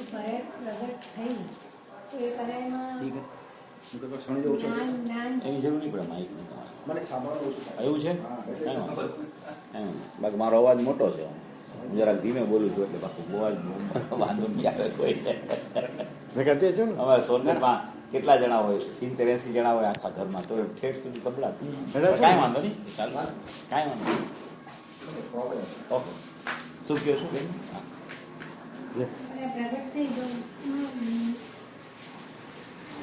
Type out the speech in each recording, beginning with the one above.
તો પરાય પ્રગટ થઈ તો એ પરાયમાં ઠીક છે હું તો શણી દઉં છું જ્ઞાન એની જરૂર નહીં પડે માઇક નહીં મને સાંભળવાનું ઓછું થાય. એવું છે હા, કાંઈ વાંધો નહીં. બાકી મારો અવાજ મોટો છે હું જરાક ધીમે બોલું છું એટલે બાકી અવાજ વાંધો નહીં આવે કોઈ મેં કહેતે છો ને અમારે સોનગઢમાં કેટલા જણા હોય 70-80 જણા હોય આખા ઘરમાં તો ઠેઠ સુધી સંભળાતું એટલે શું? કાંઈ વાંધો નહીં ચાલો કાંઈ વાંધો નહીં પ્રોબ્લેમ ઓકે શું કહો શું બેન હા પરાય પ્રગટ થઈ જો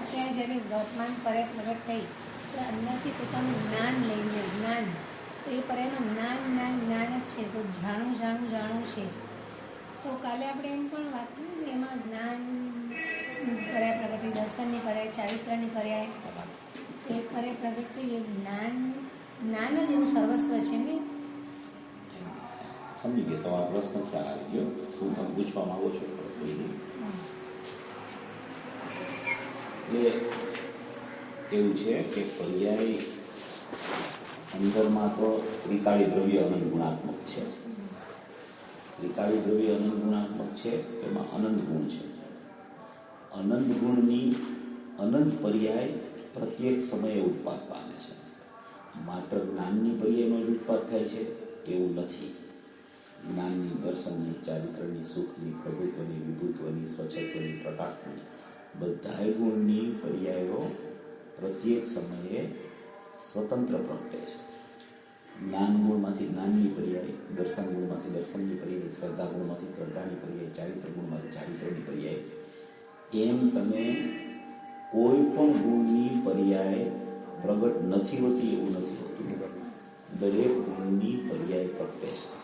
ત્યાં જ્યારે વર્તમાન પરાય પ્રગટ થઈ તો અંદરથી પોતાનું જ્ઞાન લઈને જ્ઞાન તો એ પરાયનું જ્ઞાન જ છે તો જાણું છે તો કાલે આપણે એમ પણ વાત કરી ને એમાં જ્ઞાન પરાય પ્રગટ થઈ દર્શનની પરાય ચારિત્રની પર્યાય તો એક પરાય પ્રગટ થઈ એ જ્ઞાન જ એનું સર્વસ્વ છે ને સમજી ગયો તમારો પ્રશ્ન ખ્યાલ આવી ગયો શું તમે પૂછવા માંગો છો એ એવું છે કે પર્યાય અંદરમાં તો ત્રિકાળી દ્રવ્ય અનંત ગુણાત્મક છે ત્રિકાળી દ્રવ્ય અનંત ગુણાત્મક છે તેમાં અનંત ગુણ છે અનંત ગુણની અનંત પર્યાય પ્રત્યેક સમયે ઉત્પાદ પામે છે માત્ર જ્ઞાનની પર્યાયનો જ ઉત્પાદ થાય છે એવું નથી જ્ઞાનની દર્શનની ચારિત્રની સુખની પ્રભુત્વની વિભુત્વની સ્વચ્છત્વની પ્રકાશની બધાય ગુણની પર્યાયો પ્રત્યેક સમયે સ્વતંત્ર પ્રગટે છે જ્ઞાન ગુણમાંથી જ્ઞાનની પર્યાય દર્શન ગુણમાંથી દર્શનની પર્યાય શ્રદ્ધા ગુણમાંથી શ્રદ્ધાની પર્યાય ચારિત્ર ગુણમાંથી ચારિત્રની પર્યાય એમ તમે કોઈ પણ ગુણની પર્યાય પ્રગટ નથી હોતી એવું નથી હોતું દરેક ગુણની પર્યાય પ્રગટે છે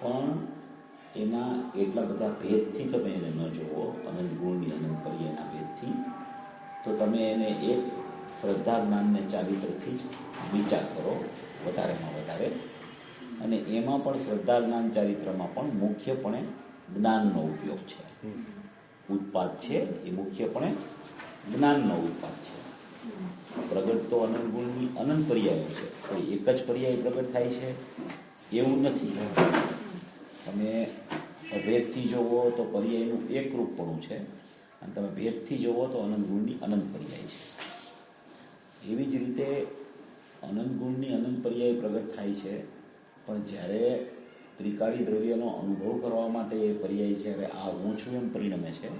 પણ એના એટલા બધા ભેદથી તમે એને ન જુઓ અનંત ગુણની અનંત પર્યાયના ભેદથી તો તમે એને એક શ્રદ્ધા જ્ઞાનને ચારિત્રથી જ વિચાર કરો વધારેમાં વધારે અને એમાં પણ શ્રદ્ધા જ્ઞાન ચારિત્રમાં પણ મુખ્યપણે જ્ઞાનનો ઉપયોગ છે ઉત્પાદ છે એ મુખ્યપણે જ્ઞાનનો ઉત્પાદ છે પ્રગટ તો અનંત ગુણની અનંત પર્યાયો છે કોઈ એક જ પર્યાય પ્રગટ થાય છે એવું નથી તમે ભેદથી જોવો તો પર્યાયનું એકરૂપપણું છે અને તમે ભેદથી જોવો તો અનંત ગુણની અનંત પર્યાય છે એવી જ રીતે અનંત ગુણની અનંત પર્યાય પ્રગટ થાય છે પણ જ્યારે ત્રિકાળી દ્રવ્યનો અનુભવ કરવા માટે એ પર્યાય જ્યારે આ હું છું એમ પરિણમે છે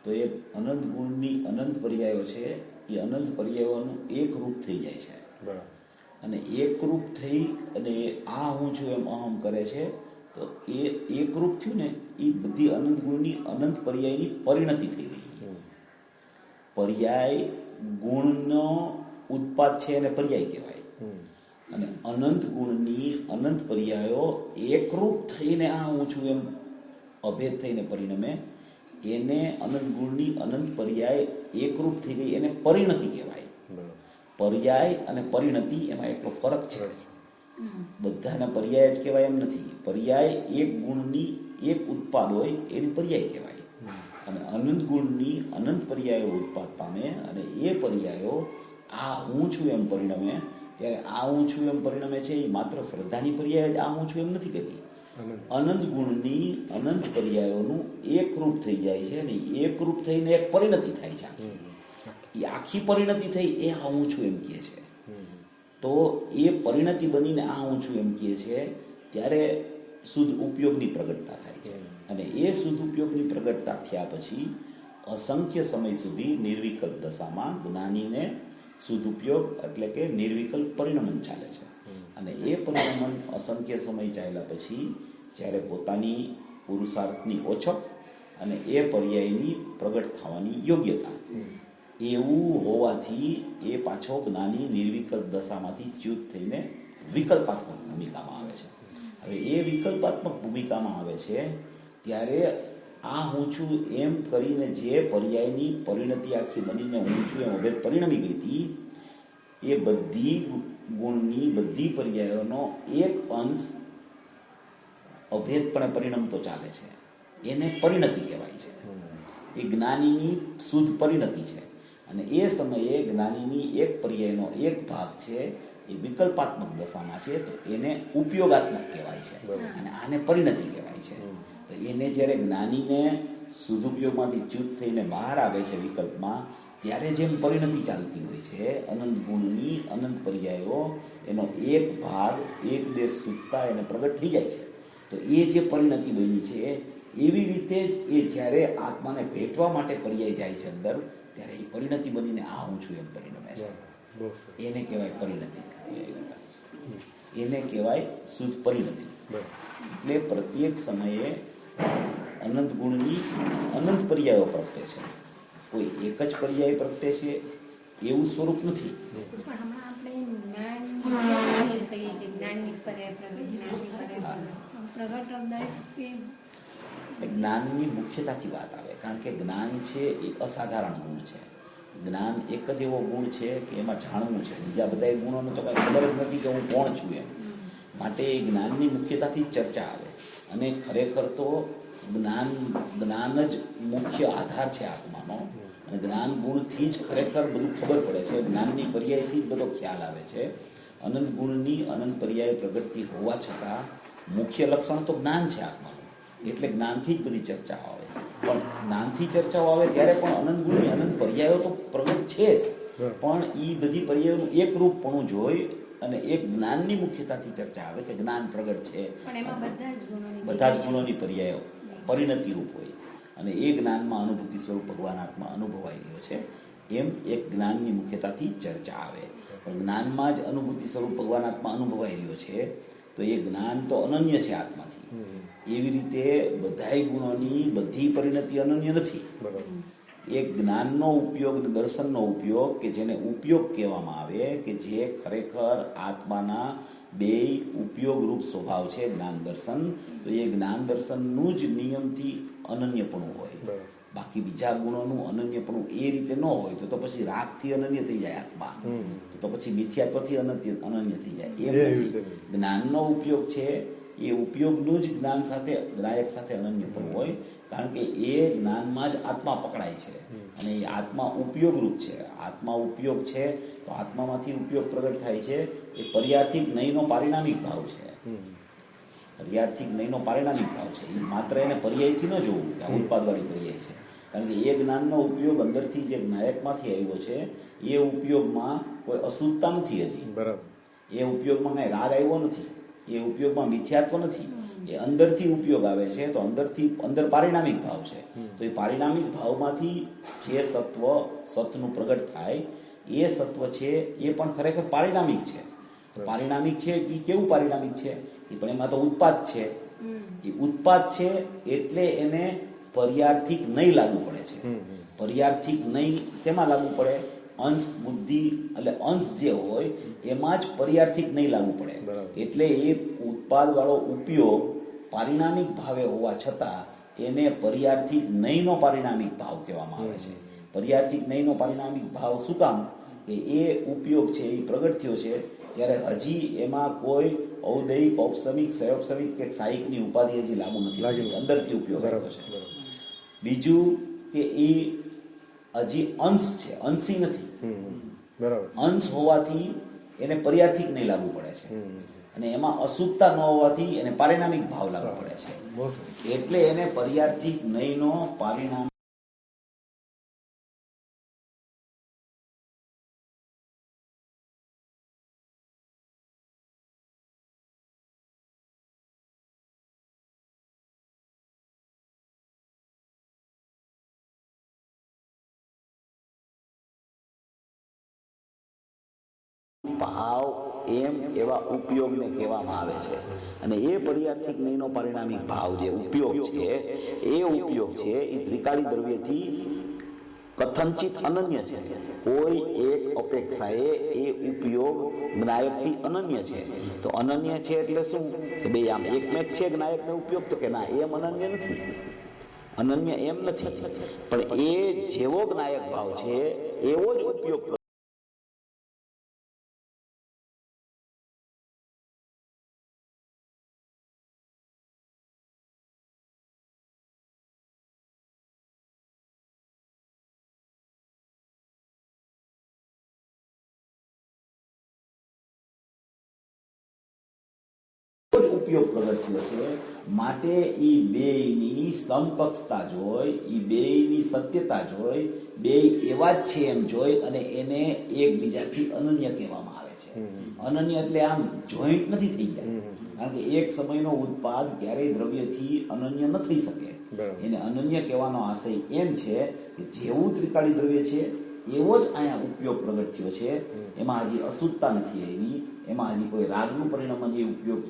તો એ અનંત ગુણની અનંત પર્યાયો છે એ અનંત પર્યાયોનું એક રૂપ થઈ જાય છે બરાબર અને એકરૂપ થઈ અને આ હું છું એમ અહમ કરે છે તો એ એકરૂપ થયું ને એ બધી અનંત ગુણની અનંત પર્યાયની પરિણતિ થઈ ગઈ પર્યાય ગુણનો ઉત્પાદ છે અને પર્યાય કહેવાય અને અનંત ગુણની અનંત પર્યાયો એકરૂપ થઈને આ હું છું એમ અભેદ થઈને પરિણમે એને અનંત ગુણની અનંત પર્યાય એકરૂપ થઈ ગઈ એને પરિણતિ કહેવાય પર્યાય અને પરિણતિ એમાં એટલો ફરક છે બધાના પર્યાય જ કહેવાય એમ નથી પર્યાય એક ગુણની એક ઉત્પાદ હોય એની પર્યાય કહેવાય અને અનંત ગુણની અનંત પર્યાયો ઉત્પાદ પામે અને એ પર્યાયો આ હું છું એમ પરિણમે ત્યારે આ હું છું એમ પરિણમે છે એ માત્ર શ્રદ્ધાની પર્યાય જ આ હું છું એમ નથી કહેતી અનંત ગુણની અનંત પર્યાયોનું એકરૂપ થઈ જાય છે અને એકરૂપ થઈને એક પરિણતિ થાય છે એ આખી પરિણતિ થઈ એ આ હું છું એમ કહે છે તો એ પરિણતિ બનીને આ હું છું એમ કહે છે ત્યારે શુદ્ધ ઉપયોગની પ્રગટતા થાય છે અને એ શુદ્ધ ઉપયોગની પ્રગટતા થયા પછી અસંખ્ય સમય સુધી નિર્વિકલ્પ દશામાં જ્ઞાનીને શુદ્ધ ઉપયોગ એટલે કે નિર્વિકલ્પ પરિણમન ચાલે છે અને એ પરિણમન અસંખ્ય સમય ચાલ્યા પછી જ્યારે પોતાની પુરુષાર્થની ઓછપ અને એ પર્યાયની પ્રગટ થવાની યોગ્યતા એવું હોવાથી એ પાછો જ્ઞાની નિર્વિકલ્પ દશામાંથી ચ્યુત થઈને વિકલ્પાત્મક ભૂમિકામાં આવે છે હવે એ વિકલ્પાત્મક ભૂમિકામાં આવે છે ત્યારે આ હું છું એમ કરીને જે પર્યાયની પરિણતિ આખી બનીને હું છું એમ અભેદ પરિણમી ગઈ હતી એ બધી ગુણની બધી પર્યાયોનો એક અંશ અભેદપણે પરિણમતો ચાલે છે એને પરિણતિ કહેવાય છે એ જ્ઞાનીની શુદ્ધ પરિણતિ છે અને એ સમયે જ્ઞાનીની એક પર્યાયનો એક ભાગ છે એ વિકલ્પાત્મક દશામાં છે તો એને ઉપયોગાત્મક કહેવાય છે અને આને પરિણતિ કહેવાય છે તો તો એને જ્યારે જ્ઞાનીને સદુપયોગમાંથી ચ્યુત થઈને બહાર આવે છે વિકલ્પમાં, ત્યારે જેમ પરિણતિ ચાલતી હોય છે, અનંત ગુણની અનંત પર્યાયો, એનો એક ભાગ એક દેશ સૂકતા એને પ્રગટ થઈ જાય છે. તો એ જે પરિણતિ બની છે એવી રીતે જ એ જ્યારે આત્માને ભેટવા માટે પર્યાય જાય છે અંદર, ત્યારે એ પરિણતિ બનીને આ હું છું એમ પરિણમે છે. એને કહેવાય પરિણતિ, એને કહેવાય શુદ્ધ પરિણતિ. એટલે પ્રત્યેક સમયે અનંત ગુણની અનંત પર્યાયો પ્રગટે છે. કોઈ એક જ પર્યાય પ્રગટે છે એવું સ્વરૂપ નથી. પણ હમણાં આપણે જ્ઞાન એમ કહીએ કે જ્ઞાનની પરે પ્રગટ, જ્ઞાનની પરે પ્રગટ શબ્દ જ્ઞાનની મુખ્યતાથી વાત આવે, કારણ કે જ્ઞાન છે એ અસાધારણ ગુણ છે. જ્ઞાન એક જ એવો ગુણ છે કે એમાં જાણવું છે. બીજા બધા ગુણોને તો કાંઈ ખબર જ નથી કે હું કોણ છું એમ. માટે એ જ્ઞાનની મુખ્યતાથી જ ચર્ચા આવે. અને ખરેખર તો જ્ઞાન જ મુખ્ય આધાર છે આત્માનો. અને જ્ઞાન ગુણથી જ ખરેખર બધું ખબર પડે છે. જ્ઞાનની પર્યાયથી જ બધો ખ્યાલ આવે છે. અનંત ગુણની અનંત પર્યાય પ્રગટતી હોવા છતાં મુખ્ય લક્ષણ તો જ્ઞાન છે આત્માનું. એટલે જ્ઞાનથી જ બધી ચર્ચાઓ આવે. પણ જ્ઞાનથી ચર્ચાઓ આવે ત્યારે પણ અનંત ગુણની અનંત પર્યાયો તો પ્રગટ છે જ, પણ એ બધી પર્યાયોનું એક રૂપપણું જોઈ અને એક જ્ઞાનની મુખ્યતાથી ચર્ચા આવે કે જ્ઞાન પ્રગટ છે. બધા જ ગુણોની પર્યાયો પરિણતિ રૂપ હોય અને એ જ્ઞાનમાં અનુભૂતિ સ્વરૂપ ભગવાન આત્મા અનુભવાઈ રહ્યો છે. એમ એક જ્ઞાનની મુખ્યતાથી ચર્ચા આવે. પણ જ્ઞાનમાં જ અનુભૂતિ સ્વરૂપ ભગવાન આત્મા અનુભવાઈ રહ્યો છે, તો એ જ્ઞાન તો અનન્ય છે આત્માથી. એવી રીતે બધાય ગુણોની બધી પરિણતિ અનન્ય નથી. એક જ્ઞાનનો ઉપયોગ, દર્શનનો ઉપયોગ, કે જેને ઉપયોગ કહેવામાં આવે, કે જે ખરેખર આત્માના બે ઉપયોગરૂપ સ્વભાવ છે જ્ઞાન દર્શન, તો એ જ્ઞાન દર્શનનું જ નિયમથી અનન્યપણું હોય. બાકી બીજા ગુણોનું અનન્યપણું એ રીતે ન હોય તો પછી રાગથી અનન્ય થઈ જાય આત્મા, તો પછી મિથ્યાત્વથી અનન્ય થઈ જાય. એમ નથી. જ્ઞાનનો ઉપયોગ છે એ ઉપયોગનું જ જ્ઞાન સાથે, જ્ઞાયક સાથે અનન્યપણું હોય, કારણ કે એ જ્ઞાનમાં જ આત્મા પકડાય છે અને એ આત્મા ઉપયોગરૂપ છે. આત્મા ઉપયોગ છે તો આત્મામાંથી ઉપયોગ પ્રગટ થાય છે. એ પર્યાર્થિક નહીંનો પારિણામિક ભાવ છે. પર્યાર્થિક નહીંનો પારિણામિક ભાવ છે. એ માત્ર એને પર્યાયથી ન જોવું કે આ ઉત્પાદવાળી પર્યાય છે, કારણ કે એ જ્ઞાનનો ઉપયોગ અંદરથી જે જ્ઞાયકમાંથી આવ્યો છે એ ઉપયોગમાં કોઈ અશુદ્ધતા નથી હજી. બરાબર. એ ઉપયોગમાં કાંઈ રાગ આવ્યો નથી, એ ઉપયોગમાં મિથ્યાત્વ નથી. એ અંદરથી ઉપયોગ આવે છે, તો અંદર પારિણામિક ભાવ છે. તો એ પારિણામિક ભાવમાંથી જે સત્વ, સતનું પ્રગટ થાય, એ સત્વ છે એ પણ ખરેખર પારિણામિક છે. પારિણામિક છે એ કેવું પારિણામિક છે? એ પણ એમાં તો ઉત્પાદ છે. એ ઉત્પાદ છે એટલે એને પર્યાર્થિક નહીં લાગુ પડે છે. પર્યાર્થિક નહીં શેમાં લાગુ પડે? અંશ બુદ્ધિ, એટલે અંશ જે હોય એમાં જ પર્યાર્થિક નહીં લાગુ પડે. એટલે એ ઉત્પાદવાળો ઉપયોગ પારિણામિક ભાવે હોવા છતાં એને પર્યાર્થિક નહીંનો પારિણામિક ભાવ કહેવામાં આવે છે. પર્યાર્થિક નહીંનો પારિણામિક ભાવ શું કામ? કે એ ઉપયોગ છે એ પ્રગટ થયો છે ત્યારે હજી એમાં કોઈ ઔદૈહિક, ઔપસમિક, સયોપસમિક કે સાહિકની ઉપાધિ હજી લાગુ નથી લાગી. અંદરથી ઉપયોગ આવ્યો છે. બીજું કે એ હજી અંશ છે, અંશી નથી. બરાબર. અંશ હોવાથી એને પર્યાર્થિક નહીં લાગુ પડે છે અને એમાં અશુદ્ધતા ન હોવાથી એને પારિણામિક ભાવ લાગુ પડે છે. એટલે એને પર્યાર્થિક નહીંનો પારિણામ ભાવ એમ એવા ઉપયોગને કહેવામાં આવે છે. અને એ પર્યાર્થિક નહીંનો પારિણામિક ભાવ જે ઉપયોગ છે, એ ઉપયોગ છે એ ત્રિકાળી દ્રવ્યથી કથનચિત અનન્ય છે. કોઈ એક અપેક્ષાએ એ ઉપયોગ જ્ઞાયકથી અનન્ય છે. તો અનન્ય છે એટલે શું? કે બે આમ એકમેક છે જ્ઞાયક ને ઉપયોગ? તો કે ના, એમ અનન્ય નથી. અનન્ય એમ નથી, પણ એ જેવો જ્ઞાયક ભાવ છે એવો જ ઉપયોગ ઉપયોગ પ્રગટ થયો છે. માટે ઈ બેયની સમપક્ષતા જોઈ, ઈ બેયની સત્યતા જોઈ, બેય એવા જ છે એમ જોઈ અને એને એકબીજાથી અનન્ય કહેવામાં આવે છે. અનન્ય એટલે આમ જોઈન્ટ નથી થઈ ગયા, કારણ કે એક સમયનો ઉત્પાદ ક્યારેય દ્રવ્યથી અનન્ય ન થઈ શકે. એને અનન્ય કહેવાનો આશય એમ છે કે જેવું ત્રિકાળી દ્રવ્ય છે એવો જ અહીંયા ઉપયોગ પ્રગટ થયો છે. એમાં હજી અશુદ્ધતા નથી આવી, એમાં હજી કોઈ રાગનું પરિણામ એ ઉપયોગ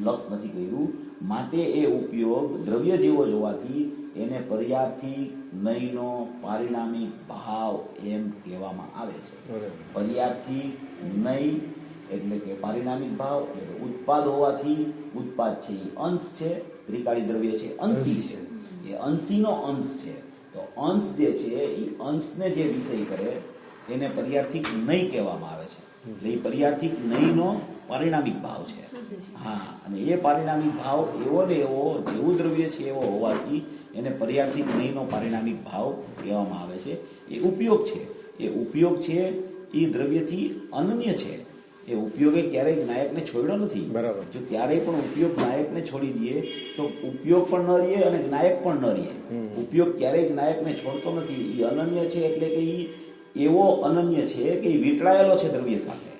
લક્ષ નથી કર્યું. માટે એ ઉપયોગ દ્રવ્ય જેવો જ હોવાથી એને પર્યાર્થી નયનો પારિણામિક ભાવ એમ કહેવામાં આવે છે. પર્યાર્થી નય એટલે કે પારિણામિક ભાવ એટલે કે ઉત્પાદ હોવાથી, ઉત્પાદ છે એ અંશ છે, ત્રિકાળી દ્રવ્ય છે અંશી છે, એ અંશીનો અંશ છે. તો અંશ જે છે એ અંશને જે વિષય કરે એને પર્યાર્થિક નય કહેવામાં આવે છે. એટલે એ પર્યાર્થિક નયનો પારિણામિક ભાવ છે. હા, અને એ પારિણામિક ભાવ એવો ને એવો જેવું દ્રવ્ય છે એવો હોવાથી એને પર્યાર્થિક નયનો પારિણામિક ભાવ કહેવામાં આવે છે. એ ઉપયોગ છે, એ ઉપયોગ છે એ દ્રવ્યથી અનન્ય છે. એ ઉપયોગે ક્યારેય જ્ઞાયકને છોડ્યો નથી. બરાબર. જો ક્યારેય પણ ઉપયોગ જ્ઞાયકને છોડી દઈએ તો ઉપયોગ પણ ન રહે અને જ્ઞાયક પણ ન રહે. ઉપયોગ ક્યારેય જ્ઞાયકને છોડતો નથી. એ અનન્ય છે એટલે કે એ એવો અનન્ય છે કે એ વીંટળાયેલો છે દ્રવ્ય સાથે,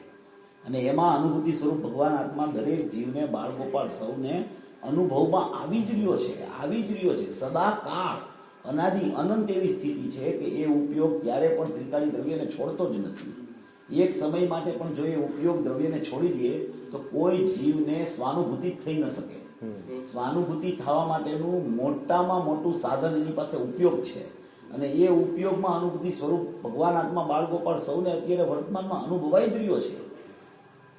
અને એમાં અનુભૂતિ સ્વરૂપ ભગવાન આત્મા દરેક જીવને, બાળ ગોપાળ સૌને અનુભવમાં આવી જ રહ્યો છે, આવી જ રહ્યો છે. સદાકાળ અનાદિ અનંત એવી સ્થિતિ છે કે એ ઉપયોગ ક્યારે પણ ત્રિકાળી દ્રવ્યને છોડતો જ નથી. એક સમય માટે પણ જો એ ઉપયોગ દ્રવ્યને છોડી દે તો કોઈ જીવને સ્વાનુભૂતિ થઈ ન શકે. સ્વાનુભૂતિ થવા માટેનું મોટામાં મોટું સાધન એની પાસે ઉપયોગ છે, અને એ ઉપયોગમાં અનુભૂતિ સ્વરૂપ ભગવાન આત્મા બાળ ગોપાળ સૌને અત્યારે વર્તમાનમાં અનુભવાઈ જ રહ્યો છે.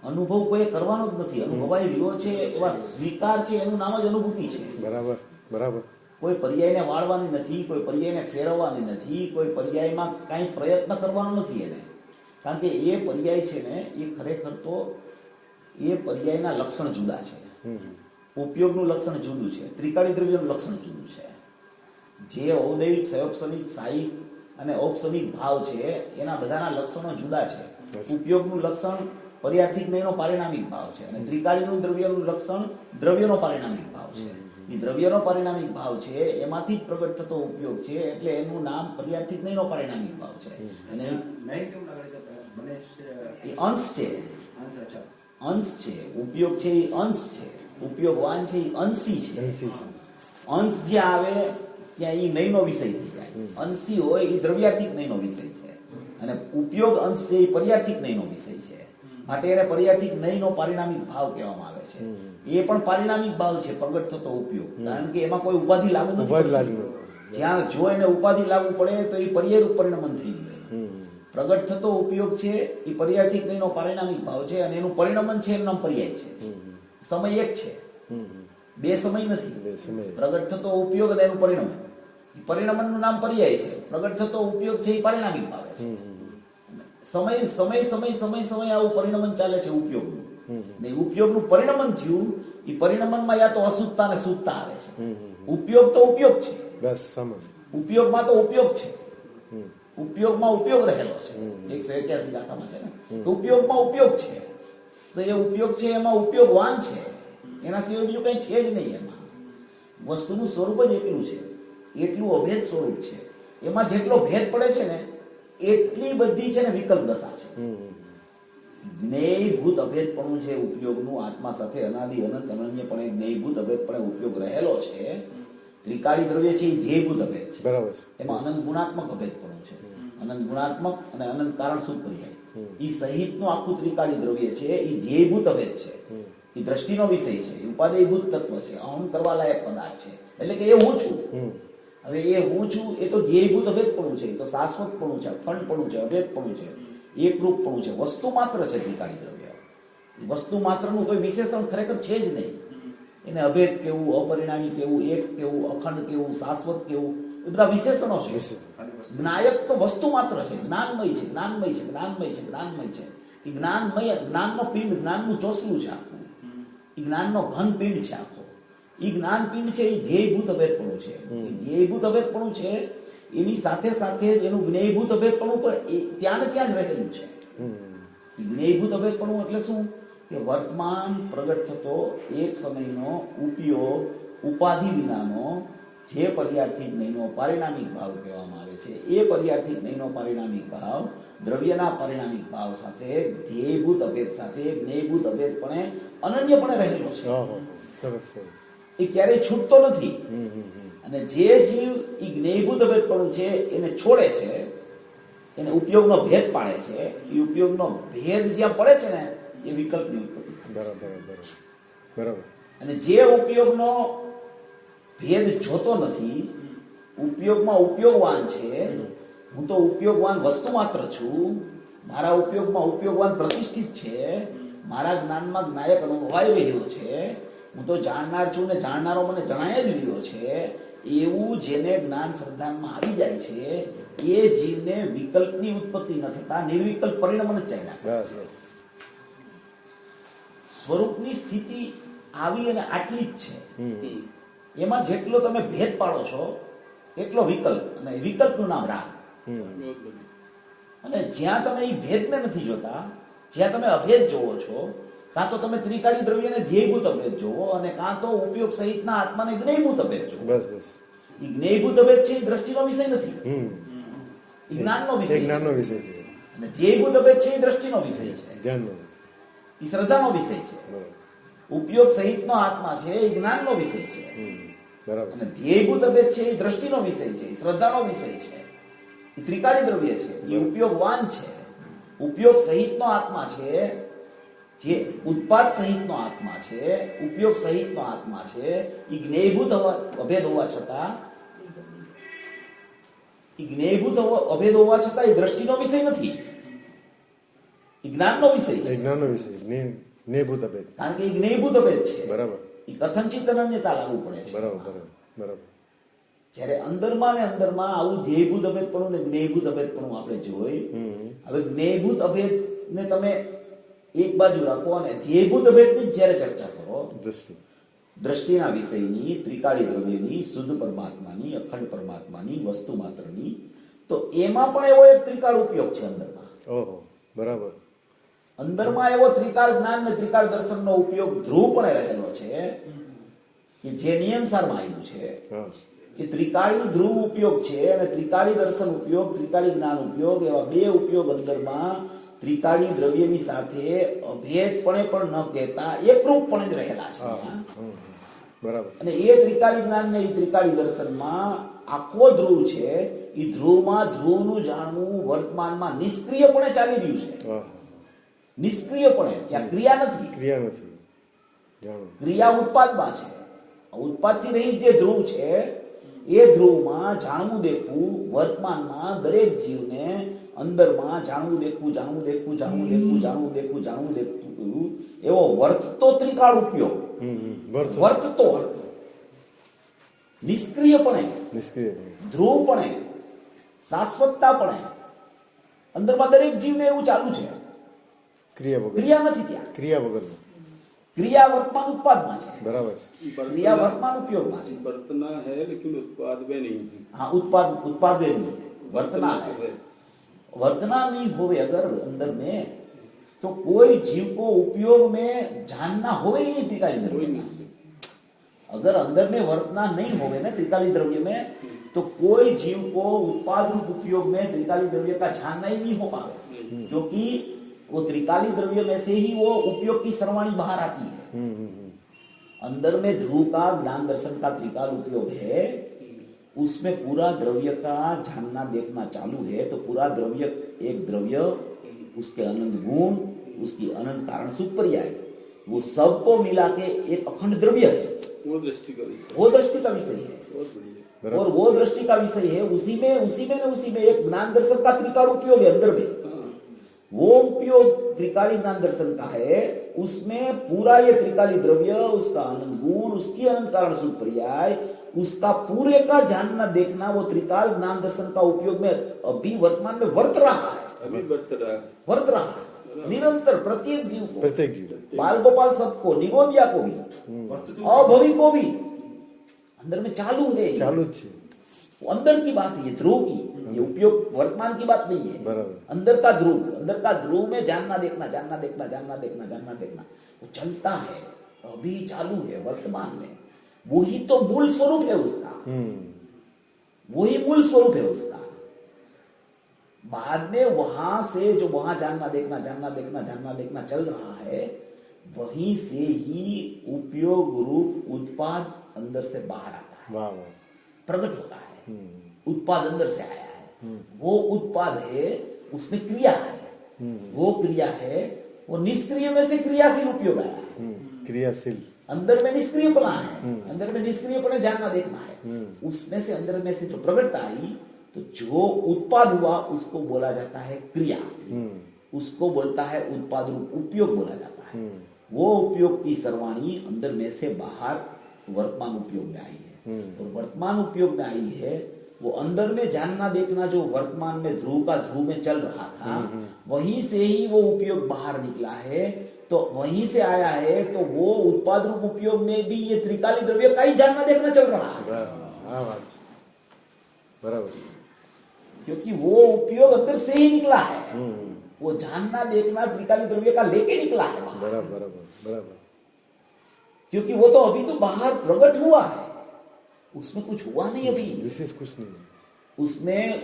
અનુભવ કોઈ કરવાનો જ નથી, અનુભવાઈ રહ્યો છે એવા સ્વીકાર છે, એનું નામ જ અનુભૂતિ છે. બરાબર બરાબર. કોઈ પર્યાયને વાળવાની નથી, કોઈ પર્યાયને ફેરવવાની નથી, કોઈ પર્યાયમાં કાંઈ પ્રયત્ન કરવાનો નથી એને. કારણ કે એ પર્યાય છે ને એ ખરેખર તો એ પર્યાયના લક્ષણ જુદા છે. ઉપયોગનું લક્ષણ જુદું છે, ત્રિકાળી દ્રવ્યનું લક્ષણ જુદું છે. જે ઔદૈવિક, સયોપસમિક, સાહિક અને ઔપસમિક ભાવ છે એના બધાના લક્ષણો જુદા છે. ઉપયોગનું લક્ષણ પર્યાર્થિક નયનો પારિણામિક ભાવ છે, અને ત્રિકાળીનું દ્રવ્યનું લક્ષણ દ્રવ્યનો પારિણામિક ભાવ છે. એ દ્રવ્યનો પારિણામિક ભાવ છે એમાંથી જ પ્રગટ થતો ઉપયોગ છે, એટલે એનું નામ પર્યાર્થિક નયનો પારિણામિક ભાવ છે. અને એ અંશ છે, અંશ છે. ઉપયોગ છે એ અંશ છે, ઉપયોગવાન છે એ અંશી છે. અંશ જ્યાં આવે ત્યાં એ નયનો વિષય થઈ જાય. અંશી હોય એ દ્રવ્યાર્થિક નયનો વિષય છે, અને ઉપયોગ અંશ છે એ પર્યાર્થિક નયનો વિષય છે. માટે એને પર્યાર્થિક નયનો પારિણામિક ભાવ કહેવામાં આવે છે. એ પણ પારિણામિક ભાવ છે, પ્રગટ થતો ઉપયોગ, કારણ કે એમાં કોઈ ઉપાધિ લાગુ નથી. જ્યાં જો એને ઉપાધિ લાગુ પડે તો એ પર્યાયરૂપ પરિણમન થઈ ગયું. પ્રગટ થતો ઉપયોગ છે એ પર્યાર્થિક નયનો પારિણામિક ભાવ છે, અને એનું પરિણમન છે એનું નામ પર્યાય છે. સમય એક છે, બે સમય નથી. પ્રગટ થતો ઉપયોગ અને એનું પરિણમન, પરિણમનનું નામ પર્યાય છે. પ્રગટ થતો ઉપયોગ છે એ પારિણામિક ભાવે છે. સમય સમય સમય સમય સમય આવું પરિણમન ચાલે છે ઉપયોગનું. ને ઉપયોગનું પરિણમન થયું, એ પરિણમનમાં યા તો અશુદ્ધતા અને શુદ્ધતા આવે છે. ઉપયોગ તો ઉપયોગ છે, બસ સમજ. ઉપયોગમાં તો ઉપયોગ છે, ઉપયોગમાં ઉપયોગ રહેલો છે. 181 ગાથામાં છે ને, ઉપયોગમાં ઉપયોગ છે. તો એ ઉપયોગ છે એમાં ઉપયોગવાન છે, એના સિવાય બીજું કઈ છે જ નહીં. એમાં વસ્તુનું સ્વરૂપ જ એટલું છે, એટલું અભેદ સ્વરૂપ છે. એમાં જેટલો ભેદ પડે છે ને એટલી બધી છે ને વિકલ્પ દશા છે. જ્ઞેયભૂત અભેદપણું છે ઉપયોગનું, આત્મા સાથે અનાદિ અનંત અનન્યપણે જ્ઞેયભૂત અભેદપણે ઉપયોગ રહેલો છે. ત્રિકાળી દ્રવ્ય છે એ ધ્યેયભૂત અભેદ છે. બરાબર. એમાં અનંત ગુણાત્મક અભેદપણું છે. અનંત ગુણાત્મક અને અનંત કારણ શુદ્ધ પર્યાય, એ સહિતનું આખું ત્રિકાળી દ્રવ્ય છે એ ધ્યેયભૂત અભેદ છે. એ દ્રષ્ટિનો વિષય છે, એ ઉપાદેયભૂત તત્વ છે, અહમ કરવા લાયક પદાર્થ છે. એટલે કે એ હું છું. હવે એ હું છું એ તો ધ્યેયભૂત અભેદપણું છે, એ તો શાશ્વતપણું છે, અખંડપણું છે, અભેદપણું છે, એકરૂપપણું છે. વસ્તુ માત્ર છે ત્રિકાળી દ્રવ્ય. વસ્તુ માત્રનું કોઈ વિશેષણ ખરેખર છે જ નહીં. એને અભેદ કેવું, અપરિણામી કેવું, એક કેવું, અખંડ કેવું, શાશ્વત કેવું, એ બધા વિશેષણો છે. જ્ઞાયક તો વસ્તુ માત્ર છે, જ્ઞાનમય છે, જ્ઞાનમય છે, જ્ઞાનમય છે, જ્ઞાનમય છે. એ જ્ઞાનમય, જ્ઞાનનો પિંડ, જ્ઞાનનું ચોસલું છે આખું. એ જ્ઞાનનો ઘન પિંડ છે આખો. એ જ્ઞાન પિંડ છે એ ધ્યેયભૂત અભેદપણું છે. એ ધ્યેયભૂત અભેદપણું છે, એની સાથે સાથે જ એનું જ્ઞેયભૂત અભેદપણું પણ ત્યાં ને ત્યાં જ રહેલું છે. જ્ઞેયભૂત અભેદપણું એટલે શું? કે વર્તમાન પ્રગટ થતો એક સમયનો ઉપયોગ ઉપાધિ વિનાનો જે પર્યાર્થિક જ્ઞેયનો પારિણામિક ભાવ કહેવામાં આવે છે, એ પર્યાર્થિક જ્ઞેયનો પારિણામિક ભાવ દ્રવ્યના પારિણામિક ભાવ સાથે ધ્યેયભૂત અભેદ સાથે જ્ઞેયભૂત અભેદપણે અનન્યપણે રહેલો છે. ઓહો, સરસ સરસ. એ ક્યારેય છૂટતો નથી. અને જે જીવ એ જ્ઞેયભૂત અભેદપણું છે એને છોડે છે, એને ઉપયોગનો ભેદ પાડે છે, એ ઉપયોગનો ભેદ જ્યાં પડે છે ને એ વિકલ્પની ઉત્પત્તિ થાય છે. બરાબર બરાબર. અને જે ઉપયોગનો ભેદ જોતો નથી, ઉપયોગમાં ઉપયોગવાન છે, હું તો ઉપયોગવાન વસ્તુ માત્ર છું, મારા ઉપયોગમાં ઉપયોગવાન પ્રતિષ્ઠિત છે, મારા જ્ઞાનમાં જ્ઞાયક અનુભવાઈ રહ્યો છે, હું તો જાણનાર છું ને જાણનારો મને જણાય જ રહ્યો છે, એવું જેને જ્ઞાન શ્રદ્ધામાં આવી જાય છે એ જીવને વિકલ્પની ઉત્પત્તિ ન થતા નિર્વિકલ્પ પરિણમન જ ચાલ્યા. બસ બસ. સ્વરૂપની સ્થિતિ આવી અને આટલી જ છે. એમાં જેટલો તમે ભેદ પાડો છો એટલો વિકલ્પ, અને વિકલ્પનું નામ રાગ. અને જ્યાં તમે એ ભેદને નથી જોતા, જ્યાં તમે અભેદ જોવો છો, કાં તો તમે ત્રિકાળી દ્રવ્યને ધ્યેયભૂત અભેદ જોવો, અને કાં તો ઉપયોગ સહિતના આત્માને જ્ઞેયભૂત અભેદ જોવો. બસ બસ. એ જ્ઞેયભૂત અભેદ છે એ દ્રષ્ટિનો વિષય નથી, એ જ્ઞાનનો એ વિષય જ્ઞાનનો છે. વિષય છે. અને ધ્યેયભૂત અભેદ છે એ દ્રષ્ટિનો વિષય છે, ધ્યાનનો વિષય. એ શ્રદ્ધાનો વિષય છે. બરાબર. ઉપયોગ સહિતનો આત્મા છે એ જ્ઞાનનો વિષય છે. બરાબર. અને ધ્યેયભૂત અભેદ છે એ દ્રષ્ટિનો વિષય છે, એ શ્રદ્ધાનો વિષય છે, એ ત્રિકાળી દ્રવ્ય છે, એ ઉપયોગવાન છે. ઉપયોગ સહિતનો આત્મા છે, જે ઉત્પાદ સહિતનો આત્મા છે, ઉપયોગ સહિતનો આત્મા છે, એ જ્ઞેયભૂત અભેદ હોવા છતાં, એ જ્ઞેયભૂત અભેદ હોવા છતાં એ દ્રષ્ટિનો વિષય નથી, એ જ્ઞાનનો વિષય એ છે. જ્ઞાનનો વિષય. જ્ઞેયભૂત અભેદ. કારણ કે એ જ્ઞેયભૂત અભેદ છે. બરાબર એ કથનચિત અનન્યતા લાગુ પડે છે. બરાબર બરાબર બરાબર. જ્યારે અંદરમાં ને અંદરમાં આવું ધ્યેયભૂત અભેદપણું ને જ્ઞેયભૂત અભેદપણું આપણે જોઈ. હવે જ્ઞેયભૂત અભેદને તમે એક બાજુ રાખો અને ધ્યેયભૂત અભેદની જ્યારે ચર્ચા કરો, દ્રષ્ટિના વિષયની, ત્રિકાળી દ્રવ્યની, શુદ્ધ પરમાત્માની, અખંડ પરમાત્માની, વસ્તુ માત્રની, તો એમાં પણ એવો એક ત્રિકાળ ઉપયોગ છે અંદરમાં. ઓહો, બરાબર. અંદરમાં એવો ત્રિકાળ જ્ઞાન ને ત્રિકાળ દર્શનનો ઉપયોગ ધ્રુવપણે રહેલો છે કે જે નિયમસારમાં આવ્યું છે. હા. એ ત્રિકાળી ધ્રુવ ઉપયોગ છે, અને ત્રિકાળી દર્શન ઉપયોગ, ત્રિકાળી જ્ઞાન ઉપયોગ, એવા બે ઉપયોગ અંદરમાં ત્રિકાળી દ્રવ્યની સાથે અભેદપણે પણ ન કહેતા એકરૂપપણે જ રહેલા છે. બરાબર. અને એ ત્રિકાળી જ્ઞાન ને એ ત્રિકાળી દર્શનમાં આખો ધ્રુવ છે, એ ધ્રુવમાં ધ્રુવનું જાણવું વર્તમાનમાં નિષ્ક્રિયપણે ચાલી રહ્યું છે. નિષ્ક્રિયપણે, ત્યાં ક્રિયા નથી. ક્રિયા નથી. જાણો. ક્રિયા ઉત્પાદમાં છે. ઉત્પાદથી રહિત જે ધ્રુવ છે એ ધ્રુવમાં જાણવું દેખવું વર્તમાનમાં દરેક જીવને અંદરમાં જાણવું દેખવું, જાણવું દેખવું, જાણવું દેખવું, જાણવું દેખવું, જાણવું દેખવું, એવો વર્તતો ત્રિકાળ ઉપયોગ. વર્તતો નિષ્ક્રિયપણે, ધ્રુવપણે, શાશ્વતતાપણે અંદરમાં દરેક જીવને એવું ચાલુ છે. ક્રિયા નથી ત્યાં. ક્રિયા વગર. क्रिया वर्तमान उत्पाद में है. बराबर. क्रिया वर्तमान उपयोग में है. वर्तना है लेकिन उत्पाद में नहीं है. हाँ, उत्पाद में नहीं है, वर्तना है. वर्तना नहीं होवे अगर अंदर में, तो कोई जीव को उपयोग में जानना होवे ही नहीं त्रिकाली द्रव्य में. अगर अंदर में वर्तना नहीं होवे ना त्रिकाली द्रव्य में, तो कोई जीव को उत्पाद रूप उपयोग में त्रिकाली द्रव्य का जानना ही नहीं हो पावे, क्योंकि वो त्रिकाली द्रव्य में से ही वो उपयोग की सर्वाणी बाहर आती है. अंदर में ध्रुव का ज्ञान दर्शन का त्रिकाल उपयोग है, उसमें पूरा द्रव्य का जानना देखना चालू है, तो पूरा द्रव्य एक द्रव्य, उसके अनंत गुण, उसकी अनंत कारण सुपर्याय, वो सबको मिला के एक अखंड द्रव्य है. वो दृष्टि का विषय, वो दृष्टि का विषय है. और वो दृष्टि का विषय है. उसी में एक ज्ञान दर्शन का त्रिकाल उपयोग है अंदर में. वो उपयोग त्रिकाली ज्ञान दर्शन का है. उसमें पूरा ये त्रिकाली द्रव्य, उसका अनंत गुण, उसकी अनंत कारण सुपर्याय, उसका पूरे का जानना देखना, वो त्रिकाल ज्ञान दर्शन का उपयोग में अभी वर्तमान में वर्त रहा है. अभी वर्त रहा है निरंतर, प्रत्येक जीव को, प्रत्येक जीव, बाल गोपाल सबको, निगोदिया को भी, अभवी को भी अंदर में चालू है. चालू है. वो अंदर की बात है, ये ध्रुव की, ये उपयोग वर्तमान की बात नहीं है। बराबर। अंदर का ध्रुव, अंदर का ध्रुव में जानना देखना, जानना देखना, जानना देखना, जानना देखना, वो चलता है, अभी चालू है वर्तमान में। वही तो मूल स्वरूप है उसका, वही मूल स्वरूप है उसका। बाद में वहां से जो वहां जानना देखना, जानना देखना, जानना देखना चल रहा है, वहीं से ही उपयोग रूप उत्पाद अंदर से बाहर आता है, वाह वाह, प्रकट होता है। उत्पाद अंदर से आया है, वो उत्पाद है, उसमें क्रिया है, वो क्रिया है, वो निष्क्रिय में से क्रियाशील उपयोग आया है। क्रियाशील, अंदर में निष्क्रियपना है, अंदर में निष्क्रियपना जानना देखना है, उसमें से अंदर में से जो प्रकटता आई, तो जो उत्पाद हुआ उसको बोला जाता है क्रिया, उसको बोलता है उत्पाद रूप उपयोग बोला जाता है। वो उपयोग की सर्वाणी अंदर में से बाहर वर्तमान उपयोग में आई है, और वर्तमान उपयोग में आई है वो अंदर में जानना देखना जो वर्तमान में ध्रुव का ध्रुव में चल रहा था, वहीं से ही वो उपयोग बाहर निकला है, तो वहीं से आया है, तो वो उत्पाद रूप उपयोग में भी ये त्रिकाली द्रव्य का ही जानना देखना चल रहा है, बराबर, क्योंकि वो उपयोग अंदर से ही निकला है, वो जानना देखना त्रिकाली द्रव्य का लेके निकला है बाहर। बराबर बराबर बराबर, क्योंकि वो तो अभी तो बाहर प्रकट हुआ है, उसमें कुछ हुआ नहीं अभी, विशेष कुछ नहीं, उसमें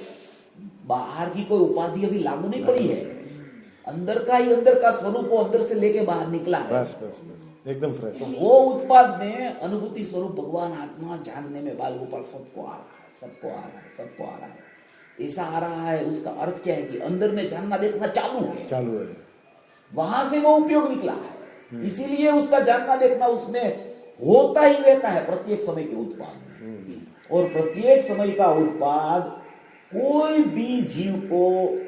बाहर की कोई उपाधि अभी लागू नहीं पड़ी है, अंदर का ही अंदर का स्वरूप वो अंदर से लेके बाहर निकला है। बस बस बस, एकदम फ्रेश। तो वो उत्पाद में अनुभूति स्वरूप भगवान आत्मा जानने में बाल गोपाल सबको आ रहा है, सबको आ रहा है, सबको आ रहा है, ऐसा आ रहा है। उसका अर्थ क्या है कि अंदर में जानना देखना चालू है, चालू है, वहां से वो उपयोग निकला है, इसीलिए उसका जानना देखना उसमें होता ही रहता है प्रत्येक समय के उत्पाद में। और प्रत्येक समय का उत्पाद कोई भी जीव को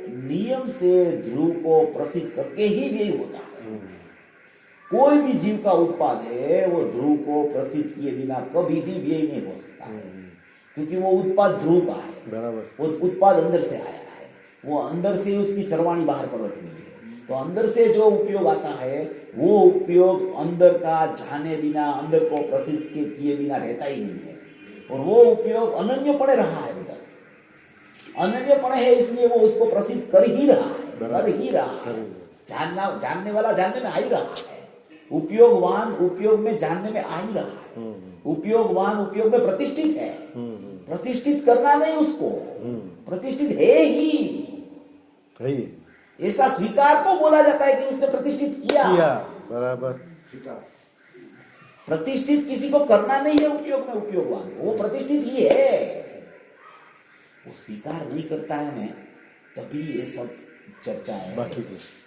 नियम से ध्रुव को प्रसिद्ध करके ही व्यय होता है। कोई भी जीव का उत्पाद है वो ध्रुव को प्रसिद्ध किए बिना कभी भी व्यय नहीं हो सकता है, क्योंकि वो उत्पाद ध्रुव का है, बराबर, वो उत्पाद अंदर से आया है, वो अंदर से उसकी सर्वाणी बाहर प्रकट हुई है। तो अंदर से जो उपयोग आता है वो उपयोग अंदर का जाने बिना, अंदर को प्रसिद्ध किए बिना रहता ही नहीं है, और वो उपयोग अनन्य पड़े रहा है, उधर अनन्य पड़े है, इसलिए वो उसको प्रसिद्ध कर ही रहा है, कर ही रहा है। जानने वाला जानने में आ ही रहा है, उपयोगवान उपयोग में जानने में आ ही रहा है, उपयोगवान उपयोग में प्रतिष्ठित है, प्रतिष्ठित करना नहीं उसको, प्रतिष्ठित है ही, ऐसा स्वीकार को बोला जाता है कि उसने प्रतिष्ठित किया, बराबर। प्रतिष्ठित किसी को करना नहीं है उपयोग में, उपयोगवान वो प्रतिष्ठित ही है, वो स्वीकार नहीं करता है मैं, तभी ये सब चर्चा है